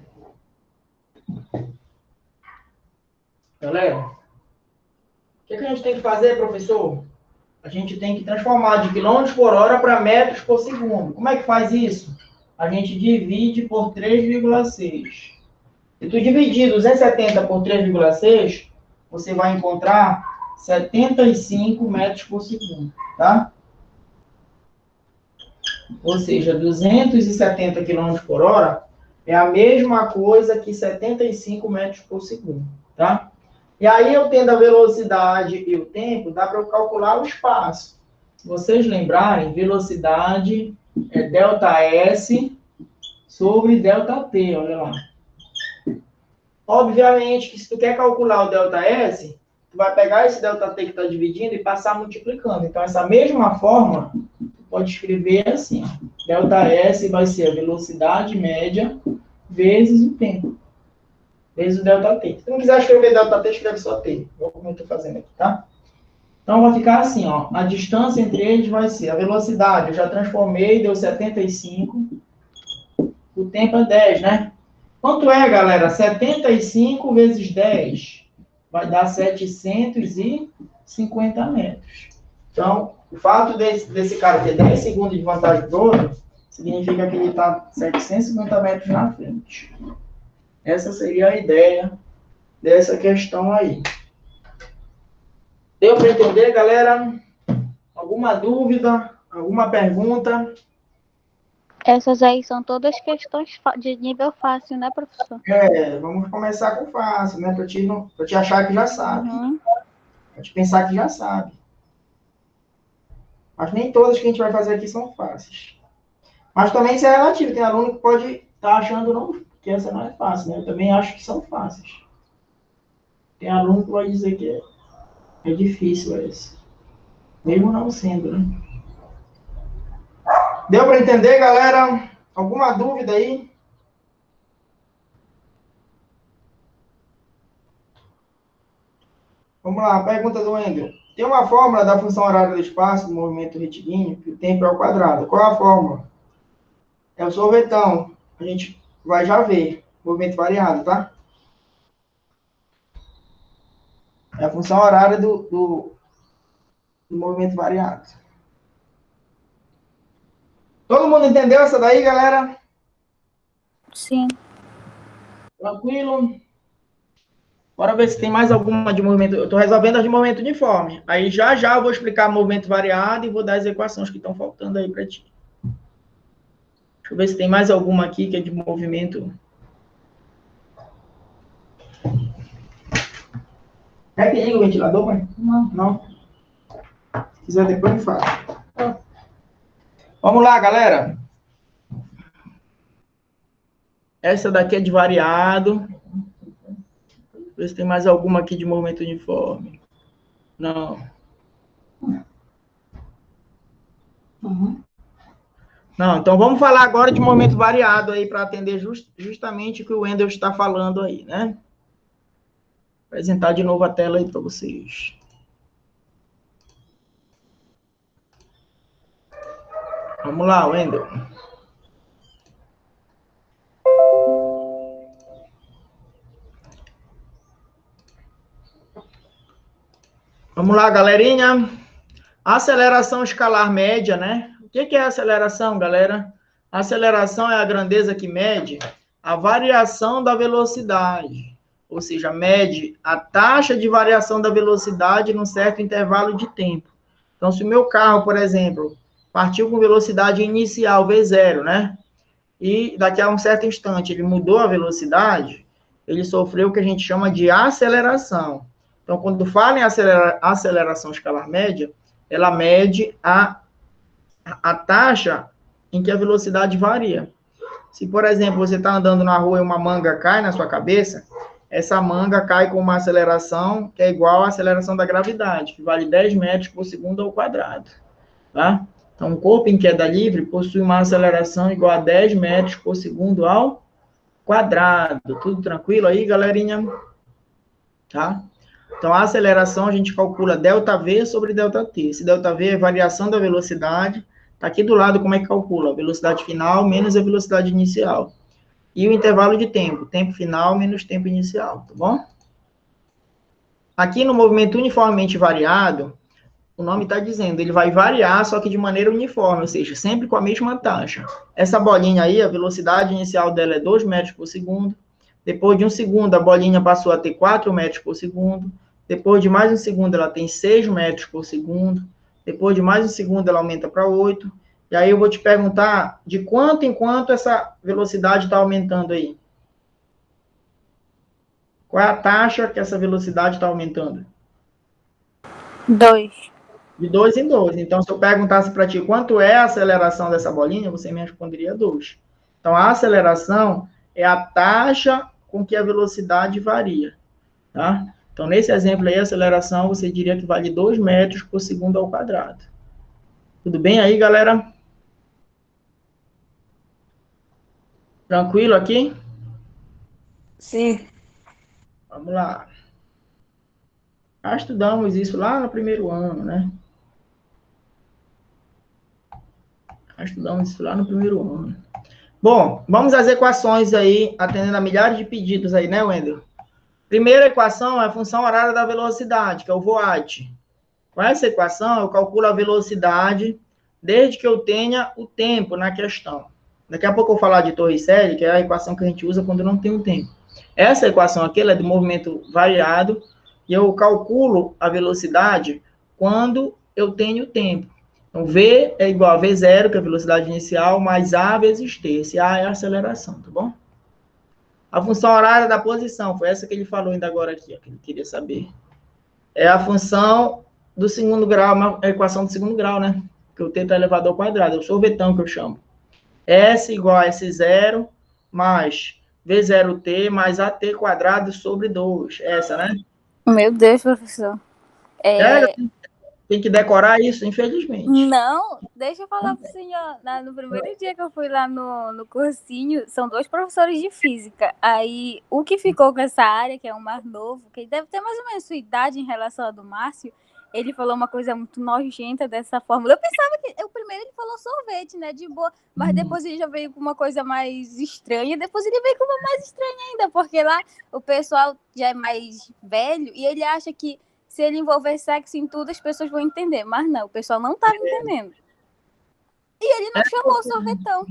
Galera, o que a gente tem que fazer, professor? A gente tem que transformar de quilômetros por hora para metros por segundo. Como é que faz isso? A gente divide por 3,6. Se tu dividir 270 por 3,6, você vai encontrar 75 metros por segundo, tá? Ou seja, 270 km por hora é a mesma coisa que 75 metros por segundo, tá? E aí, eu tendo a velocidade e o tempo, dá para eu calcular o espaço. Se vocês lembrarem, velocidade é ΔS sobre ΔT, olha lá. Obviamente que se tu quer calcular o ΔS, tu vai pegar esse ΔT que está dividindo e passar multiplicando. Então, essa mesma fórmula, tu pode escrever assim, ó. ΔS vai ser a velocidade média vezes o tempo. Vezes o ΔT. Se não quiser escrever ΔT, escreve só T. Como eu estou fazendo aqui, tá? Então, vai ficar assim, ó. A distância entre eles vai ser a velocidade. Eu já transformei, deu 75. O tempo é 10, né? Quanto é, galera? 75 vezes 10. vai dar 750 metros. Então, o fato desse cara ter 10 segundos de vantagem do outro, significa que ele está 750 metros na frente. Essa seria a ideia dessa questão aí. Deu para entender, galera? Alguma dúvida? Alguma pergunta? Essas aí são todas questões de nível fácil, né, professor? Vamos começar com fácil, né? Para te achar que já sabe. Uhum. Para te pensar que já sabe. Mas nem todas que a gente vai fazer aqui são fáceis. Mas também isso é relativo. Tem aluno que pode estar achando não, que essa não é fácil, né? Eu também acho que são fáceis. Tem aluno que vai dizer que é difícil esse. Mesmo não sendo, né? Deu para entender, galera? Alguma dúvida aí? Vamos lá, pergunta do Wendel. Tem uma fórmula da função horária do espaço do movimento retilíneo, que o tempo é ao quadrado. Qual é a fórmula? É o sorvetão. A gente vai já ver. Movimento variado, tá? É a função horária do movimento variado. Todo mundo entendeu essa daí, galera? Sim. Tranquilo? Bora ver se tem mais alguma de movimento. Eu estou resolvendo as de movimento uniforme. Aí já eu vou explicar movimento variado e vou dar as equações que estão faltando aí para ti. Deixa eu ver se tem mais alguma aqui que é de movimento. Quer que liga o ventilador, mãe? Não. Se quiser, depois me fala. Vamos lá, galera. Essa daqui é de variado. Ver se tem mais alguma aqui de movimento uniforme. Não. Não, então vamos falar agora de movimento variado aí para atender justamente o que o Wendel está falando aí, né? Vou apresentar de novo a tela aí para vocês. Vamos lá, Wendel. Vamos lá, galerinha. Aceleração escalar média, né? O que é aceleração, galera? A aceleração é a grandeza que mede a variação da velocidade. Ou seja, mede a taxa de variação da velocidade num certo intervalo de tempo. Então, se o meu carro, por exemplo, partiu com velocidade inicial, V0, né? E daqui a um certo instante ele mudou a velocidade, ele sofreu o que a gente chama de aceleração. Então, quando fala em aceleração escalar média, ela mede a taxa em que a velocidade varia. Se, por exemplo, você está andando na rua e uma manga cai na sua cabeça, essa manga cai com uma aceleração que é igual à aceleração da gravidade, que vale 10 metros por segundo ao quadrado. Tá? Então, um corpo em queda livre possui uma aceleração igual a 10 metros por segundo ao quadrado. Tudo tranquilo aí, galerinha? Tá? Então, a aceleração a gente calcula ΔV sobre ΔT. Esse ΔV é variação da velocidade. Está aqui do lado como é que calcula. A velocidade final menos a velocidade inicial. E o intervalo de tempo. Tempo final menos tempo inicial, tá bom? Aqui no movimento uniformemente variado, o nome está dizendo, ele vai variar, só que de maneira uniforme, ou seja, sempre com a mesma taxa. Essa bolinha aí, a velocidade inicial dela é 2 metros por segundo. Depois de um segundo, a bolinha passou a ter 4 metros por segundo. Depois de mais um segundo, ela tem 6 metros por segundo. Depois de mais um segundo, ela aumenta para 8. E aí eu vou te perguntar de quanto em quanto essa velocidade está aumentando aí. Qual é a taxa que essa velocidade está aumentando? 2. De 2 em 2. Então, se eu perguntasse para ti quanto é a aceleração dessa bolinha, você me responderia 2. Então, a aceleração é a taxa com que a velocidade varia. Tá? Então, nesse exemplo aí, a aceleração, você diria que vale 2 metros por segundo ao quadrado. Tudo bem aí, galera? Tranquilo aqui? Sim. Vamos lá. Já estudamos isso lá no primeiro ano, né? Já estudamos isso lá no primeiro ano. Bom, vamos às equações aí, atendendo a milhares de pedidos aí, né, Wendel? Primeira equação é a função horária da velocidade, que é o VOAD. Com essa equação, eu calculo a velocidade desde que eu tenha o tempo na questão. Daqui a pouco eu vou falar de Torricelli, que é a equação que a gente usa quando não tem o tempo. Essa equação aqui ela é de movimento variado, e eu calculo a velocidade quando eu tenho tempo. Então, V é igual a V0, que é a velocidade inicial, mais A vezes T. Esse A é a aceleração, tá bom? A função horária da posição, foi essa que ele falou ainda agora aqui, ó, que ele queria saber. É a função do segundo grau, a equação do segundo grau, né? Que o θ é elevado ao quadrado, é o sorvetão que eu chamo. S igual a S0 mais V0t mais AT quadrado sobre 2. Essa, né? Meu Deus, professor. Tem que decorar isso, infelizmente. Não, deixa eu falar pro senhor. No primeiro dia que eu fui lá no cursinho, são 2 professores de física. Aí, o que ficou com essa área, que é o mais novo, que deve ter mais ou menos sua idade em relação à do Márcio, ele falou uma coisa muito nojenta dessa fórmula. Eu pensava que, o primeiro ele falou sorvete, né, de boa, mas depois ele já veio com uma coisa mais estranha, depois ele veio com uma mais estranha ainda, porque lá o pessoal já é mais velho e ele acha que se ele envolver sexo em tudo, as pessoas vão entender. Mas não, o pessoal não estava entendendo. E ele não chamou o sorvetão.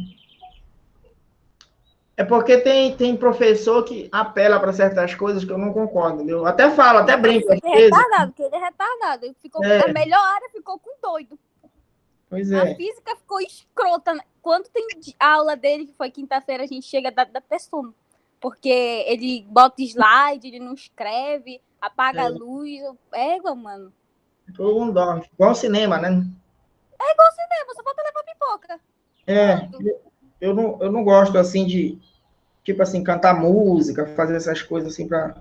É porque tem professor que apela para certas coisas que eu não concordo, entendeu? Até falo, até brinco. Ele é retardado, porque ele é retardado. Ele ficou, a melhor área ficou com doido. Pois é. A física ficou escrota. Quando tem a aula dele, que foi quinta-feira, a gente chega da até sono. Porque ele bota slide, ele não escreve, apaga a luz. Égua, mano. Todo mundo dorme. Igual cinema, né? É igual cinema, só falta levar pipoca. Eu não gosto, assim, de, tipo assim, cantar música, fazer essas coisas, assim, pra...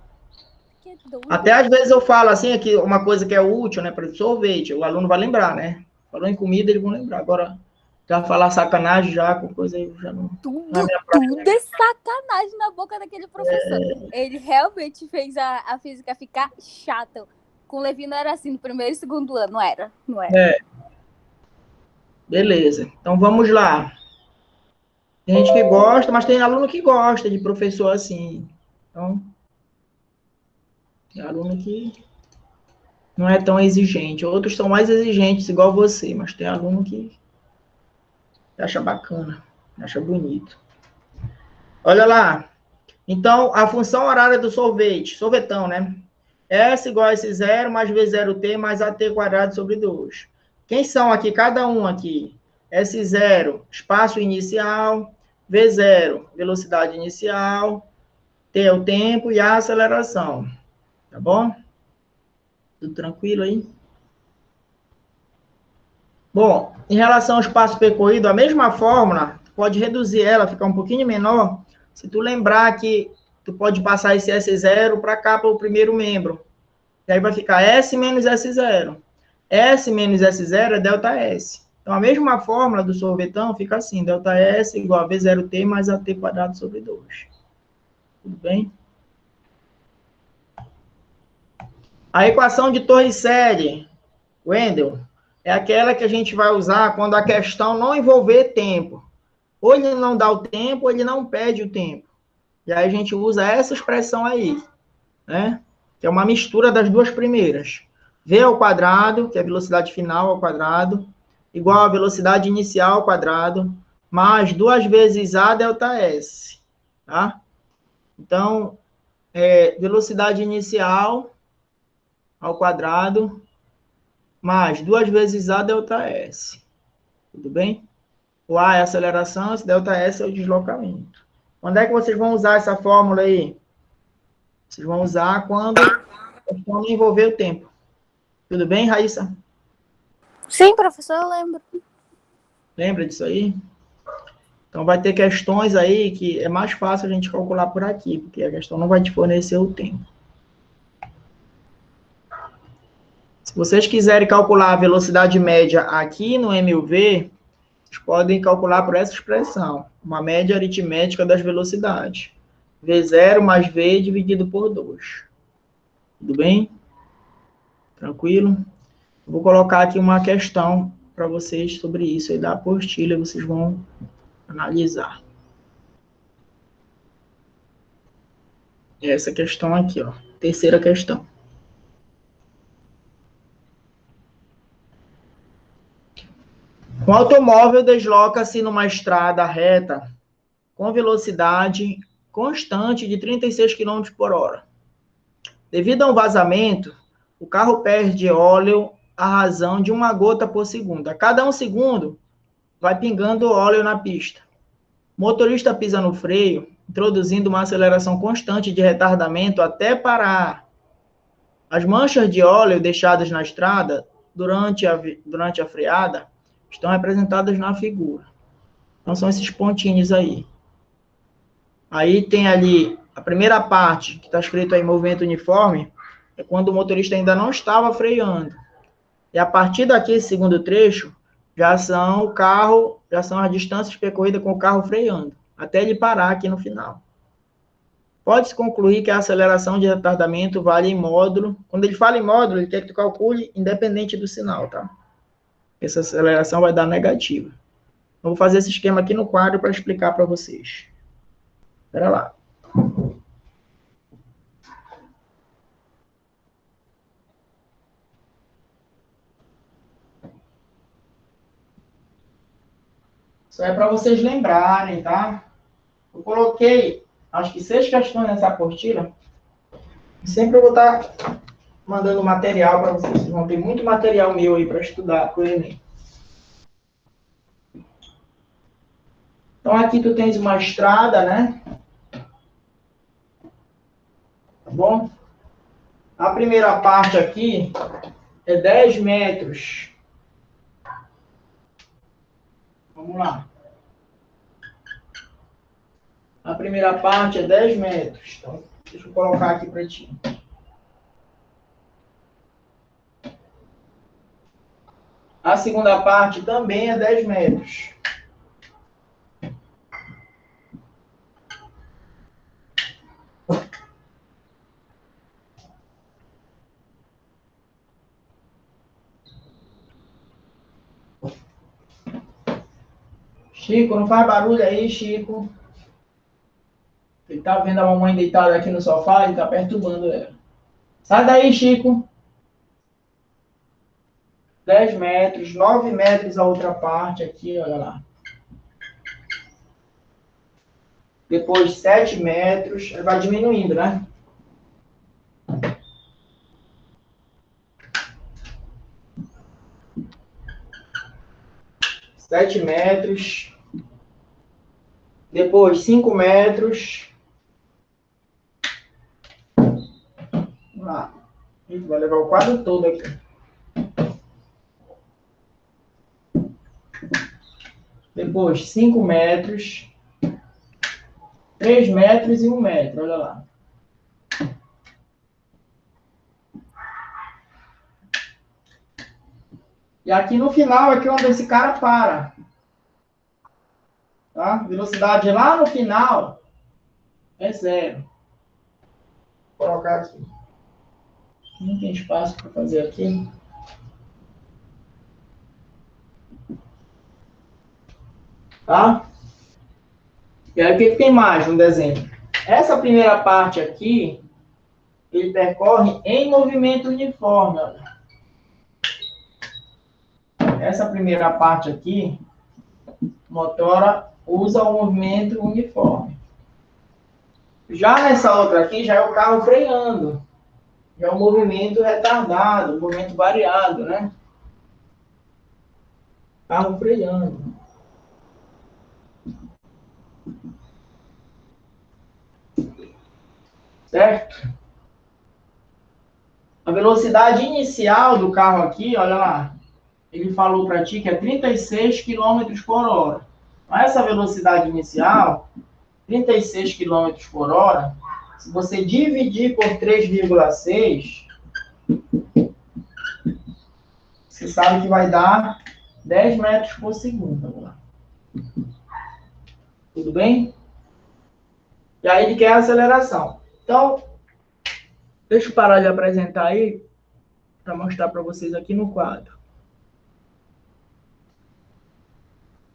Até às vezes eu falo, assim, aqui, uma coisa que é útil, né, para sorvete, o aluno vai lembrar, né? Falou em comida, eles vão lembrar. Agora, já falar sacanagem já, com coisa aí, já não... Tudo é sacanagem na boca daquele professor. Ele realmente fez a física ficar chata. Com o Levi não era assim no primeiro e segundo ano, não era. Beleza, então vamos lá. Tem gente que gosta, mas tem aluno que gosta de professor assim. Então, tem aluno que não é tão exigente. Outros são mais exigentes, igual você, mas tem aluno que acha bacana, acha bonito. Olha lá. Então, a função horária do sorvetão, né? S igual a S0 mais V0t mais AT quadrado sobre 2. Quem são aqui? Cada um aqui. S0, espaço inicial. V0, velocidade inicial. T é o tempo e A, a aceleração. Tá bom? Tudo tranquilo aí? Bom, em relação ao espaço percorrido, a mesma fórmula, pode reduzir ela, ficar um pouquinho menor, se tu lembrar que tu pode passar esse S0 para cá, para o primeiro membro. E aí vai ficar S menos S0. S menos S0 é ΔS. Então, a mesma fórmula do sorvetão fica assim, ΔS igual a V0t mais AT quadrado sobre 2. Tudo bem? A equação de Torricelli, Wendel, é aquela que a gente vai usar quando a questão não envolver tempo. Ou ele não dá o tempo, ou ele não pede o tempo. E aí a gente usa essa expressão aí, né? Que é uma mistura das duas primeiras. V ao quadrado, que é a velocidade final ao quadrado, igual a velocidade inicial ao quadrado, mais 2 vezes A delta S. Tá? Então, velocidade inicial ao quadrado, mais 2 vezes A delta S. Tudo bem? O A é a aceleração, esse delta S é o deslocamento. Quando é que vocês vão usar essa fórmula aí? Vocês vão usar quando não envolver o tempo. Tudo bem, Raíssa? Sim, professor, eu lembro. Lembra disso aí? Então, vai ter questões aí que é mais fácil a gente calcular por aqui, porque a questão não vai te fornecer o tempo. Se vocês quiserem calcular a velocidade média aqui no MUV, vocês podem calcular por essa expressão, uma média aritmética das velocidades. V0 mais V dividido por 2. Tudo bem? Tranquilo? Vou colocar aqui uma questão para vocês sobre isso aí da apostila, vocês vão analisar. Essa questão aqui, ó. Terceira questão. Um automóvel desloca-se numa estrada reta com velocidade constante de 36 km por hora. Devido a um vazamento, o carro perde óleo à razão de uma gota por segundo. A cada 1 segundo, vai pingando óleo na pista. O motorista pisa no freio, introduzindo uma aceleração constante de retardamento até parar. As manchas de óleo deixadas na estrada durante a freada estão representadas na figura. Então, são esses pontinhos aí. Aí tem ali a primeira parte, que está escrito aí movimento uniforme, é quando o motorista ainda não estava freando. E a partir daqui, esse segundo trecho, já são as distâncias percorridas com o carro freando, até ele parar aqui no final. Pode-se concluir que a aceleração de retardamento vale em módulo. Quando ele fala em módulo, ele quer que tu calcule independente do sinal, tá? Essa aceleração vai dar negativa. Eu vou fazer esse esquema aqui no quadro para explicar para vocês. Espera lá. Isso é para vocês lembrarem, tá? Eu coloquei, acho que 6 questões nessa apostila. Sempre eu vou estar mandando material para vocês. Vocês vão ter muito material meu aí para estudar com o Enem. Então, aqui tu tens uma estrada, né? Tá bom? A primeira parte aqui é 10 metros. Vamos lá. A primeira parte é 10 metros. Então, deixa eu colocar aqui para ti. A segunda parte também é 10 metros. Chico, não faz barulho aí, Chico. Ele tá vendo a mamãe deitada aqui no sofá e tá perturbando ela. Sai daí, Chico. 10 metros, 9 metros a outra parte aqui, olha lá. Depois 7 metros, vai diminuindo, né? Sete metros. Depois 5 metros. Vamos lá. A gente vai levar o quadro todo aqui. Depois 5 metros. 3 metros e 1 metro, olha lá. E aqui no final, aqui onde esse cara para. Tá? Velocidade lá no final é 0. Vou colocar aqui. Não tem espaço para fazer aqui. Tá? E aí, o que tem mais no desenho? Essa primeira parte aqui, ele percorre em movimento uniforme. Olha. Essa primeira parte aqui, motora usa o movimento uniforme. Já nessa outra aqui, já é o carro freando. Já é um movimento retardado, um movimento variado, né? Carro freando. Certo? A velocidade inicial do carro aqui, olha lá. Ele falou para ti que é 36 km por hora. Essa velocidade inicial, 36 km por hora, se você dividir por 3,6, você sabe que vai dar 10 metros por segundo. Vamos lá. Tudo bem? E aí ele quer a aceleração. Então, deixa eu parar de apresentar aí, para mostrar para vocês aqui no quadro.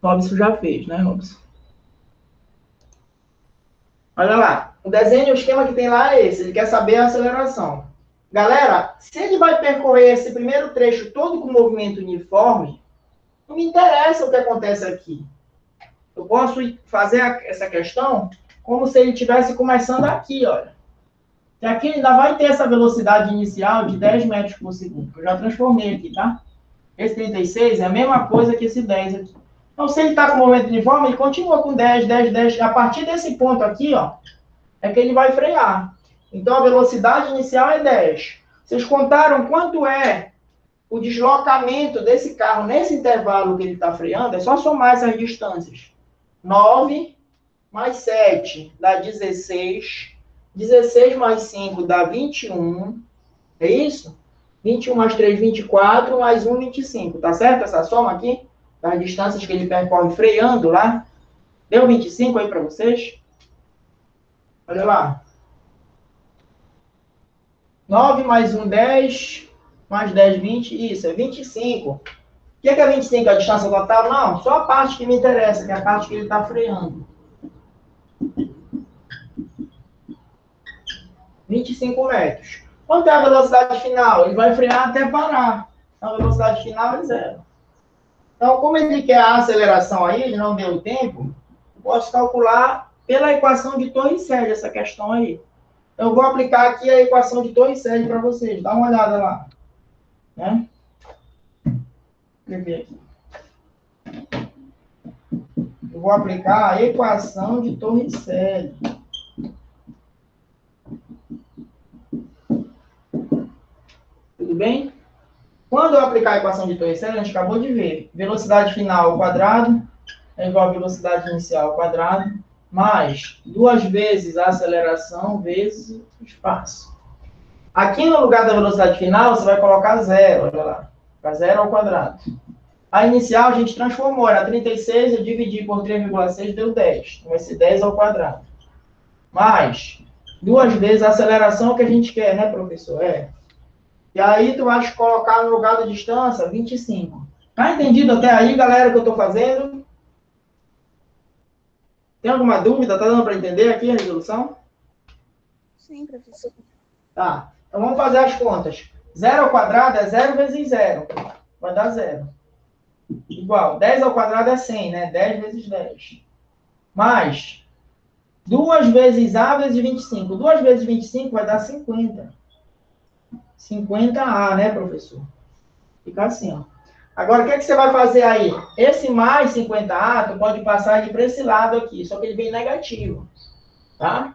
Robson já fez, né, Robson? Olha lá. O desenho, o esquema que tem lá é esse. Ele quer saber a aceleração. Galera, se ele vai percorrer esse primeiro trecho todo com movimento uniforme, não me interessa o que acontece aqui. Eu posso fazer essa questão como se ele estivesse começando aqui, olha. E aqui ele ainda vai ter essa velocidade inicial de 10 metros por segundo, que eu já transformei aqui, tá? Esse 36 é a mesma coisa que esse 10 aqui. Então, se ele está com movimento uniforme, ele continua com 10, 10, 10. A partir desse ponto aqui, ó, é que ele vai frear. Então, a velocidade inicial é 10. Vocês contaram quanto é o deslocamento desse carro nesse intervalo que ele está freando? É só somar essas distâncias. 9 mais 7 dá 16. 16 mais 5 dá 21. É isso? 21 mais 3, 24, mais 1, 25. Tá certo essa soma aqui? Das distâncias que ele percorre freando lá. Deu 25 aí para vocês? Olha lá. 9 mais 1, 10. Mais 10, 20. Isso, é 25. O que é 25? A distância total? Não, só a parte que me interessa, que é a parte que ele está freando. 25 metros. Quanto é a velocidade final? Ele vai frear até parar. Então, a velocidade final é 0. Então, como ele quer a aceleração aí, ele não deu tempo, eu posso calcular pela equação de Torres-Sede essa questão aí. Então, eu vou aplicar aqui a equação de Torres-Sede para vocês. Dá uma olhada lá. Né? Vou escrever aqui. Eu vou aplicar a equação de Torres-Sede. Tudo bem? Quando eu aplicar a equação de Torres-Sede, a gente acabou de ver. Velocidade final ao quadrado é igual a velocidade inicial ao quadrado, mais 2 vezes a aceleração vezes o espaço. Aqui no lugar da velocidade final, você vai colocar 0, olha lá. Para 0 ao quadrado. A inicial a gente transformou, era 36, eu dividi por 3,6, deu 10. Então vai ser 10 ao quadrado. Mais 2 vezes a aceleração que a gente quer, né, professor? E aí tu vai colocar no lugar da distância 25. Tá entendido até aí, galera, o que eu estou fazendo? Tem alguma dúvida? Tá dando para entender aqui a resolução? Sim, professor. Tá. Então vamos fazer as contas. 0 ao quadrado é 0 vezes 0. Vai dar 0. Igual. 10 ao quadrado é 100, né? 10 vezes 10. Mais 2 vezes A vezes 25. 2 vezes 25 vai dar 50. 50A, né, professor? Fica assim, ó. Agora, o que, é que você vai fazer aí? Esse mais 50A, tu pode passar ele para esse lado aqui, só que ele vem negativo. Tá?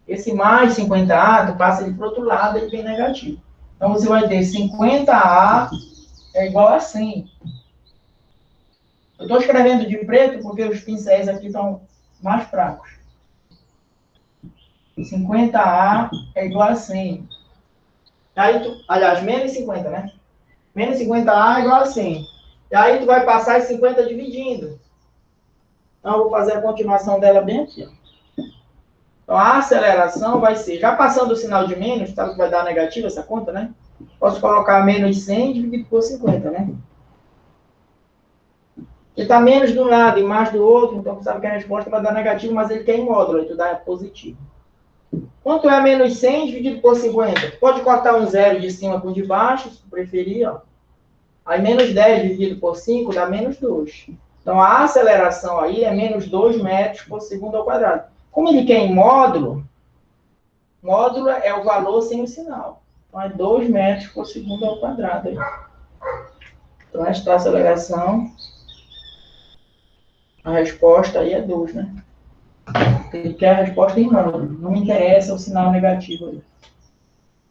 Esse mais 50A, tu passa ele para o outro lado, ele vem negativo. Então, você vai ter 50A é igual a 100. Eu estou escrevendo de preto porque os pincéis aqui estão mais fracos. 50A é igual a 100. Aí aliás, menos 50, né? Menos 50A é igual a 100. E aí tu vai passar as 50 dividindo. Então, eu vou fazer a continuação dela bem aqui. Ó. Então, a aceleração vai ser, já passando o sinal de menos, sabe que vai dar negativo essa conta, né? Posso colocar menos 100 dividido por 50, né? Ele está menos de um lado e mais do outro, então você sabe que a resposta vai dar negativo, mas ele quer em módulo, aí tu dá positivo. Quanto é menos 100 dividido por 50? Tu pode cortar um zero de cima com de baixo, se tu preferir, ó. Aí menos 10 dividido por 5 dá menos 2. Então, a aceleração aí é menos 2 metros por segundo ao quadrado. Como ele quer em módulo é o valor sem o sinal. Então, é 2 metros por segundo ao quadrado. Aí. Então, esta aceleração, a resposta aí é 2, né? Ele quer a resposta em módulo. Não me interessa o sinal negativo aí.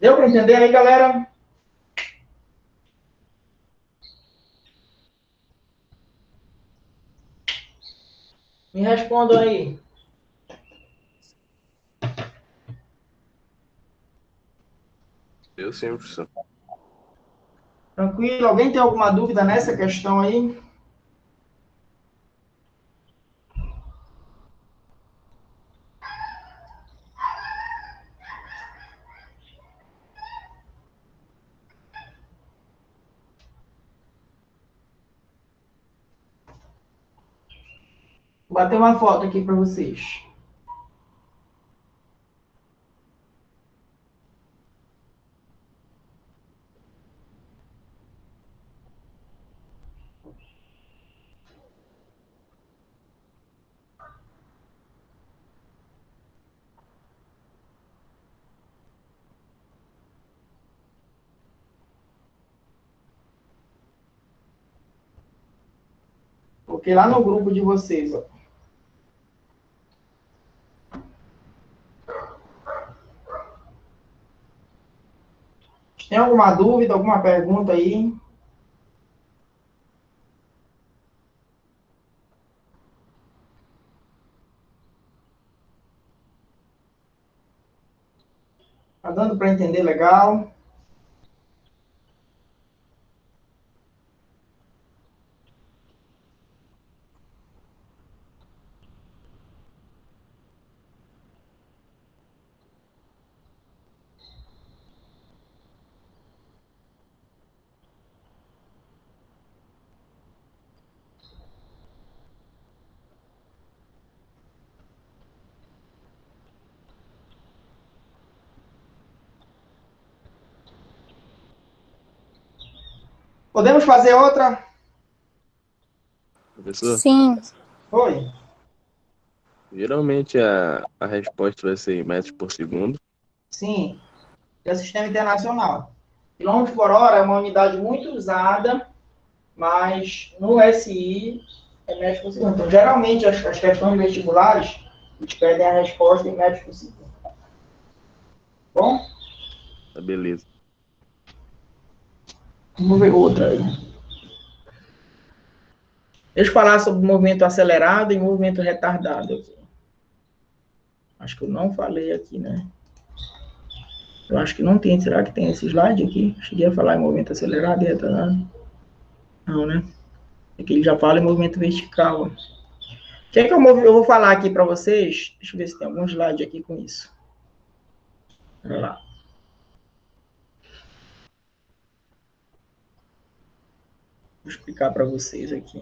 Deu para entender aí, galera? Me respondam aí. Eu sempre, professor. Tranquilo? Alguém tem alguma dúvida nessa questão aí? Vou bater uma foto aqui para vocês. Coloquei lá no grupo de vocês, ó. Tem alguma dúvida, alguma pergunta aí? Tá dando para entender legal? Podemos fazer outra? Professor, Sim. Oi. geralmente a resposta vai ser em metros por segundo. Sim. É o sistema internacional. Quilômetros por hora é uma unidade muito usada, mas no SI é metros por segundo. Então, geralmente, as questões vestibulares, eles pedem a resposta em metros por segundo. Bom? Tá, beleza. Vamos ver outra aí. Deixa eu falar sobre movimento acelerado e movimento retardado aqui. Acho que eu não falei aqui, né? Eu acho que não tem. Será que tem esse slide aqui? Cheguei a falar em movimento acelerado e retardado. Não, né? Aqui ele já fala em movimento vertical. O que é que eu vou falar aqui para vocês? Deixa eu ver se tem algum slide aqui com isso. Olha lá. Vou explicar para vocês aqui.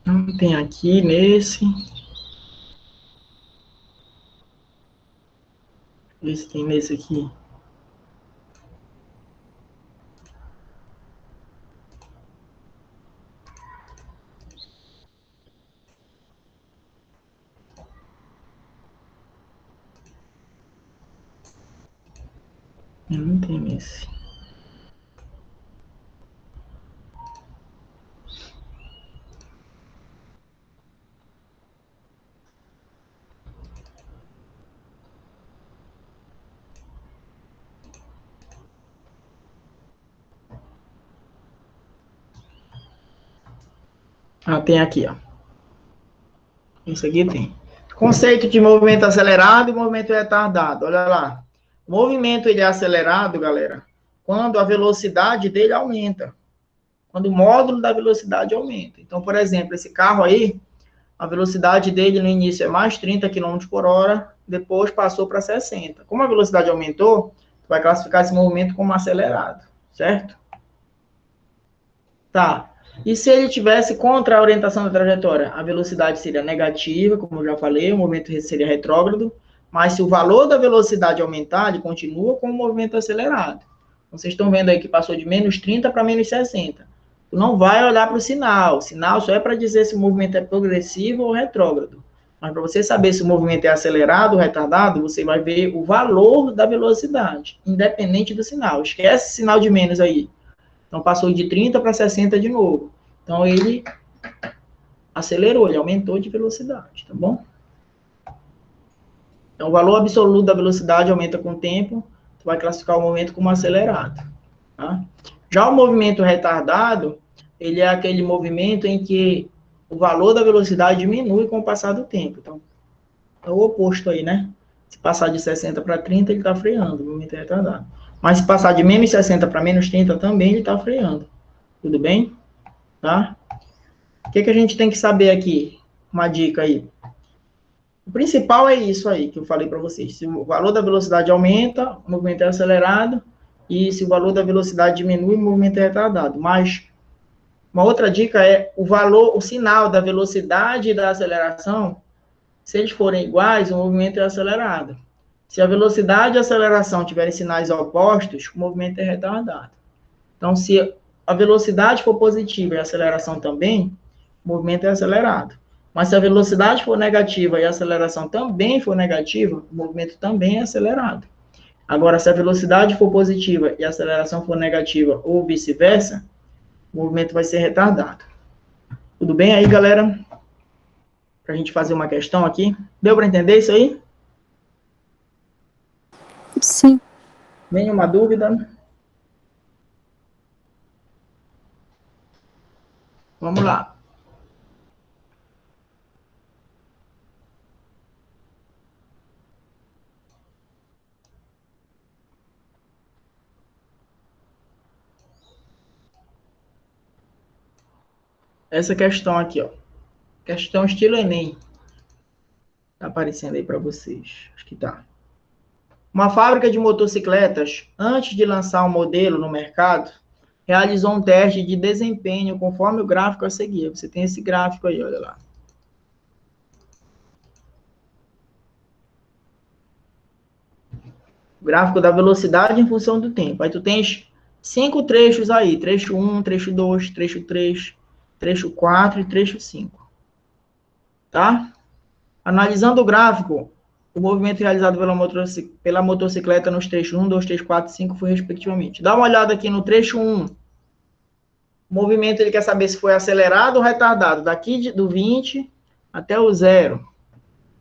Então, tem aqui nesse. Ver se tem nesse aqui. Não tem nesse. Ah, tem aqui, ó. Isso aqui tem. Conceito de movimento acelerado e movimento retardado. Olha lá. O movimento ele é acelerado, galera, quando a velocidade dele aumenta. Quando o módulo da velocidade aumenta. Então, por exemplo, esse carro aí, a velocidade dele no início é mais 30 km por hora, depois passou para 60. Como a velocidade aumentou, vai classificar esse movimento como acelerado, certo? Tá. E se ele tivesse contra a orientação da trajetória? A velocidade seria negativa, como eu já falei, o movimento seria retrógrado, mas se o valor da velocidade aumentar, ele continua com o movimento acelerado. Vocês estão vendo aí que passou de menos 30 para menos 60. Tu não vai olhar para o sinal só é para dizer se o movimento é progressivo ou retrógrado. Mas para você saber se o movimento é acelerado ou retardado, você vai ver o valor da velocidade, independente do sinal. Esquece esse sinal de menos aí. Então, passou de 30 para 60 de novo. Então, ele acelerou, ele aumentou de velocidade, tá bom? Então, o valor absoluto da velocidade aumenta com o tempo, tu vai classificar o movimento como acelerado, tá? Já o movimento retardado, ele é aquele movimento em que o valor da velocidade diminui com o passar do tempo. Então, é o oposto aí, né? Se passar de 60 para 30, ele está freando, o movimento é retardado. Mas se passar de menos 60 para menos 30, também ele está freando. Tudo bem? Tá? O que a gente tem que saber aqui? Uma dica aí. O principal é isso aí que eu falei para vocês. Se o valor da velocidade aumenta, o movimento é acelerado. E se o valor da velocidade diminui, o movimento é retardado. Mas uma outra dica é o valor, o sinal da velocidade e da aceleração, se eles forem iguais, o movimento é acelerado. Se a velocidade e a aceleração tiverem sinais opostos, o movimento é retardado. Então, se a velocidade for positiva e a aceleração também, o movimento é acelerado. Mas se a velocidade for negativa e a aceleração também for negativa, o movimento também é acelerado. Agora, se a velocidade for positiva e a aceleração for negativa ou vice-versa, o movimento vai ser retardado. Tudo bem aí, galera? Para a gente fazer uma questão aqui. Deu para entender isso aí? Sim. Nenhuma dúvida? Vamos lá. Essa questão aqui, ó. Questão estilo Enem. Tá aparecendo aí para vocês. Acho que tá. Uma fábrica de motocicletas, antes de lançar o modelo no mercado, realizou um teste de desempenho conforme o gráfico a seguir. Você tem esse gráfico aí, olha lá. O gráfico da velocidade em função do tempo. Aí tu tens 5 trechos aí. Trecho 1, trecho 2, trecho 3, trecho 4 e trecho 5. Tá? Analisando o gráfico, o movimento realizado pela motocicleta nos trechos 1, 2, 3, 4 e 5 foi respectivamente. Dá uma olhada aqui no trecho 1. O movimento, ele quer saber se foi acelerado ou retardado. Daqui do 20 até o 0.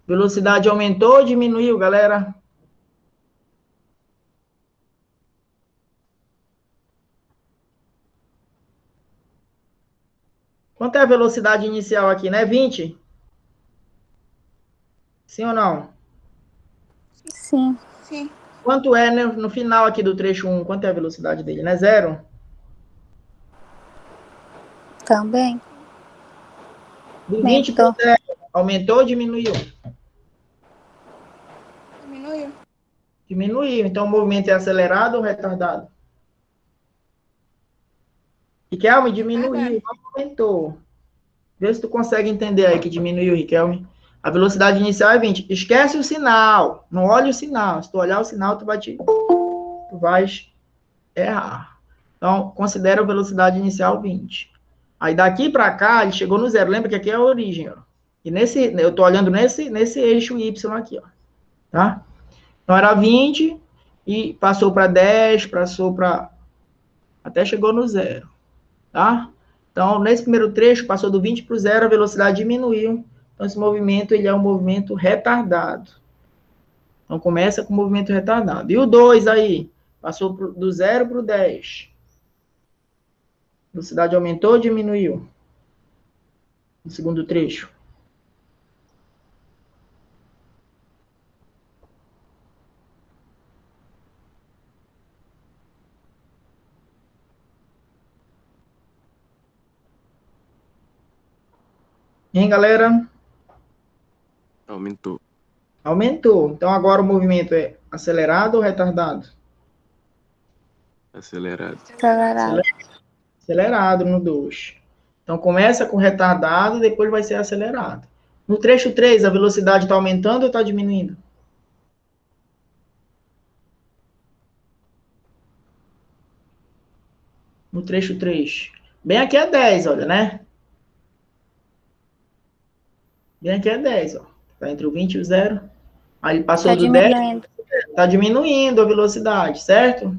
Velocidade aumentou ou diminuiu, galera? Quanto é a velocidade inicial aqui, né? 20? Sim ou não? Sim. Sim. Quanto é, né, no final aqui do trecho 1? Quanto é a velocidade dele, né? 0? Também. Do 20 para o 0, aumentou ou diminuiu? Diminuiu. Diminuiu. Então, o movimento é acelerado ou retardado? Riquelme, diminuiu, não aumentou. Vê se tu consegue entender aí que diminuiu, Riquelme. A velocidade inicial é 20. Esquece o sinal. Não olha o sinal. Se tu olhar o sinal, tu vais errar. Então, considera a velocidade inicial 20. Aí, daqui para cá, ele chegou no 0. Lembra que aqui é a origem, ó. E eu tô olhando nesse eixo Y aqui, ó. Tá? Então, era 20 e passou para 10, passou para... Até chegou no 0. Tá? Então, nesse primeiro trecho, passou do 20 para o 0, a velocidade diminuiu. Então, esse movimento, ele é um movimento retardado. Então, começa com o movimento retardado. E o 2 aí? Passou do 0 para o 10. A velocidade aumentou ou diminuiu? No segundo trecho. Hein, galera? Aumentou. Aumentou. Então, agora o movimento é acelerado ou retardado? Acelerado. Acelerado. Acelerado no 2. Então, começa com retardado, depois vai ser acelerado. No trecho 3, a velocidade está aumentando ou está diminuindo? No trecho 3. Bem aqui é 10, olha, né? Bem aqui é 10, ó. Está entre o 20 e o 0. Aí ele passou do 10, está diminuindo a velocidade, certo?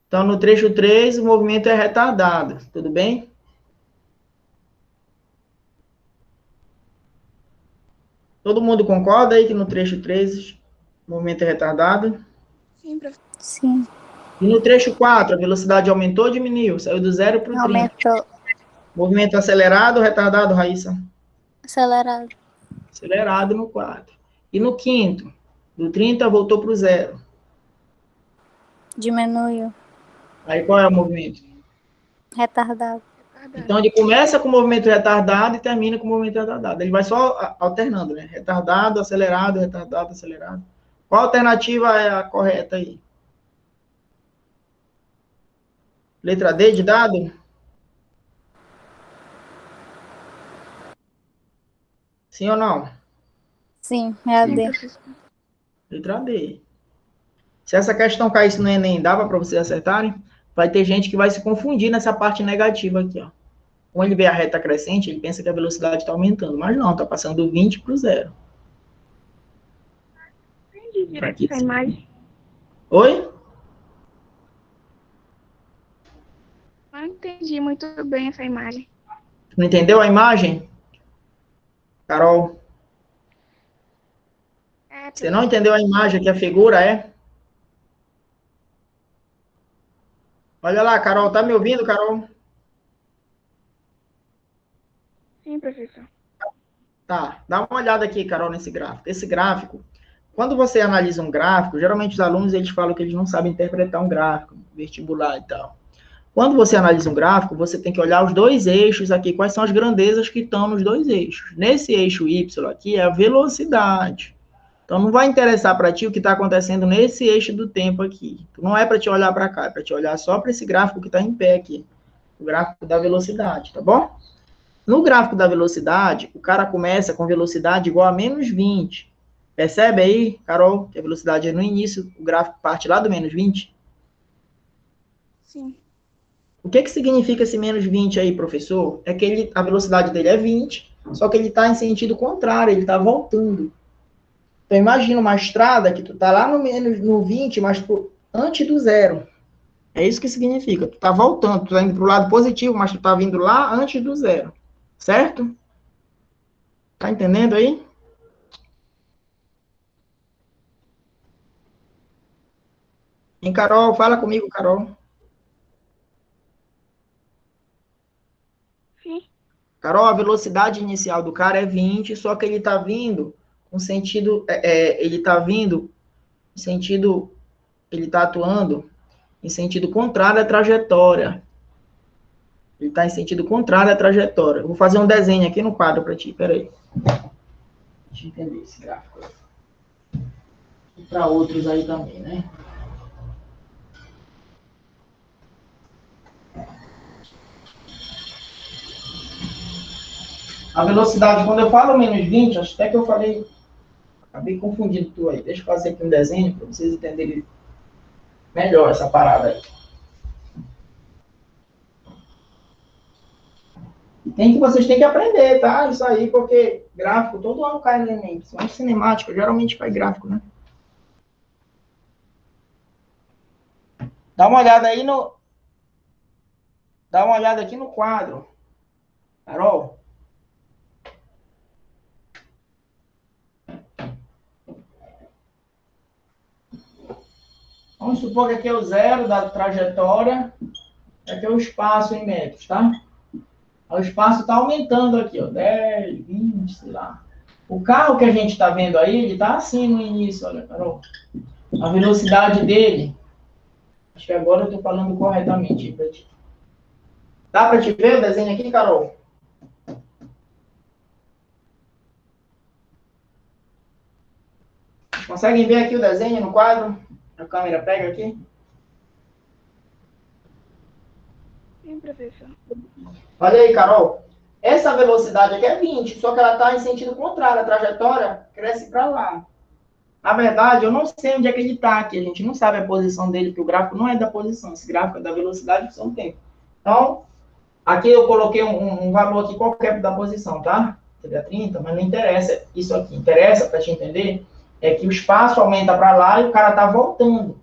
Então, no trecho 3, o movimento é retardado, tudo bem? Todo mundo concorda aí que no trecho 3 o movimento é retardado? Sim, professor. Sim. E no trecho 4, a velocidade aumentou ou diminuiu? Saiu do 0 para o 30. Aumentou. Movimento acelerado ou retardado, Raíssa? Acelerado. Acelerado no 4. E no quinto? Do 30 voltou para o 0. Diminuiu. Aí qual é o movimento? Retardado. Então ele começa com o movimento retardado e termina com o movimento retardado. Ele vai só alternando, né? Retardado, acelerado, retardado, acelerado. Qual alternativa é a correta aí? Letra D de dado? Sim ou não? Sim, é a Sim, D. professor. Letra D. Se essa questão caísse no Enem, dava para vocês acertarem? Vai ter gente que vai se confundir nessa parte negativa aqui, ó. Quando ele vê a reta crescente, ele pensa que a velocidade está aumentando, mas não, está passando do 20 para o 0. Entendi direito essa imagem. Oi? Não entendi muito bem essa imagem. Não entendeu a imagem? Carol, você não entendeu a imagem que a figura é? Olha lá, Carol, tá me ouvindo, Carol? Sim, professor. Tá, dá uma olhada aqui, Carol, nesse gráfico. Esse gráfico, quando você analisa um gráfico, geralmente os alunos eles falam que eles não sabem interpretar um gráfico, vestibular e tal. Quando você analisa um gráfico, você tem que olhar os dois eixos aqui, quais são as grandezas que estão nos dois eixos. Nesse eixo Y aqui é a velocidade. Então não vai interessar para ti o que está acontecendo nesse eixo do tempo aqui. Não é para te olhar para cá, é para te olhar só para esse gráfico que está em pé aqui, o gráfico da velocidade, tá bom? No gráfico da velocidade, o cara começa com velocidade igual a menos 20. Percebe aí, Carol, que a velocidade é no início, o gráfico parte lá do menos 20? Sim. O que significa esse menos 20 aí, professor? É que a velocidade dele é 20, só que ele está em sentido contrário, ele está voltando. Então, imagina uma estrada que tu tá lá no 20, mas antes do 0. É isso que significa. Tu tá voltando, tu tá indo pro lado positivo, mas tu tá vindo lá antes do 0. Certo? Tá entendendo aí? Em Carol, fala comigo, Carol. Sim. Carol, a velocidade inicial do cara é 20, só que ele tá vindo com sentido, ele tá vindo em sentido, ele tá atuando em sentido contrário à trajetória. Ele está em sentido contrário à trajetória. Eu vou fazer um desenho aqui no quadro para ti. Peraí. Deixa eu entender esse gráfico. E para outros aí também, né? A velocidade, quando eu falo menos 20, acho até que eu falei... Acabei confundindo tu aí. Deixa eu fazer aqui um desenho para vocês entenderem melhor essa parada aí. Vocês têm que aprender, tá? Isso aí, porque gráfico todo ano cai no Enem. Principalmente cinemática, geralmente cai gráfico, né? Dá uma olhada aí no... Dá uma olhada aqui no quadro. Carol? Vamos supor que aqui é o 0 da trajetória. Aqui é o espaço em metros, tá? O espaço está aumentando aqui, ó, 10, 20, sei lá. O carro que a gente está vendo aí, ele está assim no início, olha, Carol. A velocidade dele, acho que agora eu estou falando corretamente para ti. Dá para te ver o desenho aqui, Carol? Conseguem ver aqui o desenho no quadro? A câmera pega aqui? Sim, professor. Olha aí, Carol. Essa velocidade aqui é 20, só que ela está em sentido contrário. A trajetória cresce para lá. Na verdade, eu não sei onde é que ele está aqui. A gente não sabe a posição dele, porque o gráfico não é da posição. Esse gráfico é da velocidade do seu tempo. Então, aqui eu coloquei um valor aqui qualquer da posição, tá? Seria 30, mas não interessa isso aqui. Interessa, para te entender, é que o espaço aumenta para lá e o cara está voltando.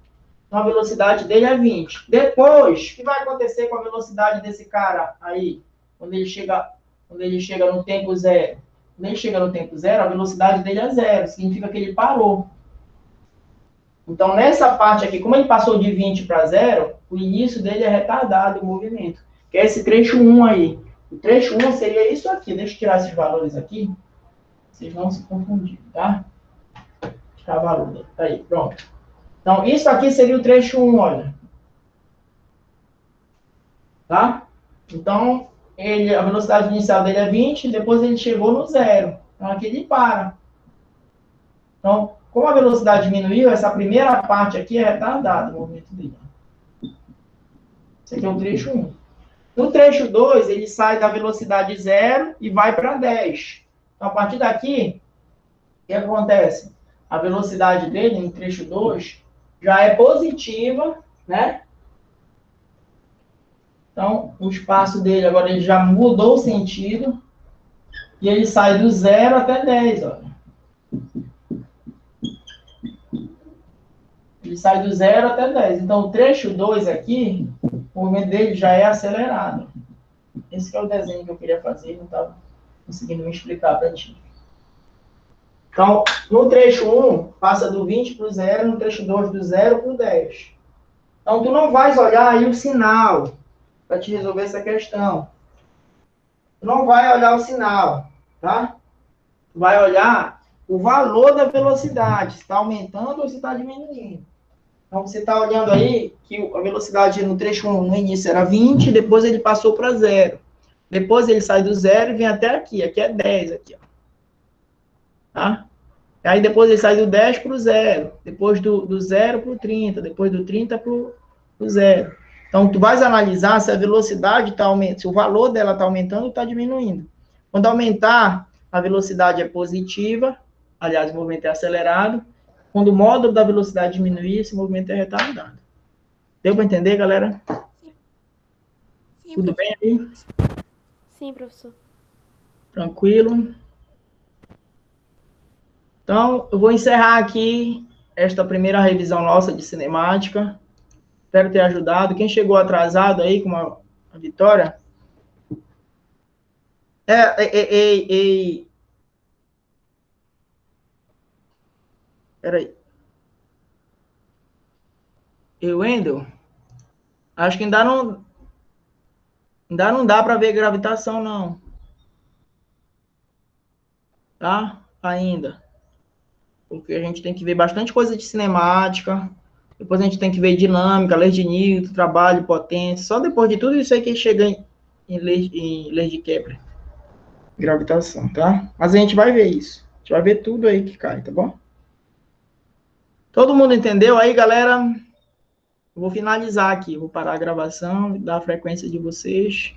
Então, a velocidade dele é 20. Depois, o que vai acontecer com a velocidade desse cara aí? Quando ele chega no tempo 0. Quando ele chega no tempo 0, a velocidade dele é 0. Significa que ele parou. Então, nessa parte aqui, como ele passou de 20 para 0, o início dele é retardado, o movimento. Que é esse trecho 1 aí. O trecho 1 seria isso aqui. Deixa eu tirar esses valores aqui. Vocês não se confundirem, tá? Tirar valor. Aí, pronto. Então, isso aqui seria o trecho 1, olha. Tá? Então, a velocidade inicial dele é 20, depois ele chegou no 0. Então, aqui ele para. Então, como a velocidade diminuiu, essa primeira parte aqui é retardada, o movimento dele. Esse aqui é o trecho 1. No trecho 2, ele sai da velocidade 0 e vai para 10. Então, a partir daqui, o que acontece? A velocidade dele, no trecho 2, já é positiva, né? Então, o espaço dele, agora ele já mudou o sentido. E ele sai do 0 até 10, olha. Ele sai do 0 até 10. Então, o trecho 2 aqui, o movimento dele já é acelerado. Esse que é o desenho que eu queria fazer, não estava conseguindo me explicar para ti. Então, no trecho 1, passa do 20 para o 0, no trecho 2, do 0 para o 10. Então, tu não vais olhar aí o sinal para te resolver essa questão. Tu não vai olhar o sinal, tá? Tu vai olhar o valor da velocidade, se está aumentando ou se está diminuindo. Então, você está olhando aí que a velocidade no trecho 1, no início era 20, depois ele passou para 0. Depois ele sai do 0 e vem até aqui. Aqui é 10, aqui, ó. Tá? Aí depois ele sai do 10 para o 0. Depois do 0 para o 30. Depois do 30 para o 0. Então, tu vais analisar se a velocidade está aumentando, se o valor dela está aumentando ou está diminuindo. Quando aumentar, a velocidade é positiva. Aliás, o movimento é acelerado. Quando o módulo da velocidade diminuir, esse movimento é retardado. Deu para entender, galera? Sim, Tudo bem aí? Sim, professor. Tranquilo? Então, eu vou encerrar aqui esta primeira revisão nossa de cinemática. Espero ter ajudado. Quem chegou atrasado aí com a Vitória? Peraí. Wendel? Acho que ainda não dá para ver gravitação, não. Tá? Ainda. Porque a gente tem que ver bastante coisa de cinemática. Depois a gente tem que ver dinâmica, leis de Newton, trabalho, potência. Só depois de tudo isso aí que chega em lei de Kepler. Gravitação, tá? Mas a gente vai ver isso. A gente vai ver tudo aí que cai, tá bom? Todo mundo entendeu aí, galera? Eu vou finalizar aqui. Vou parar a gravação, dar a frequência de vocês.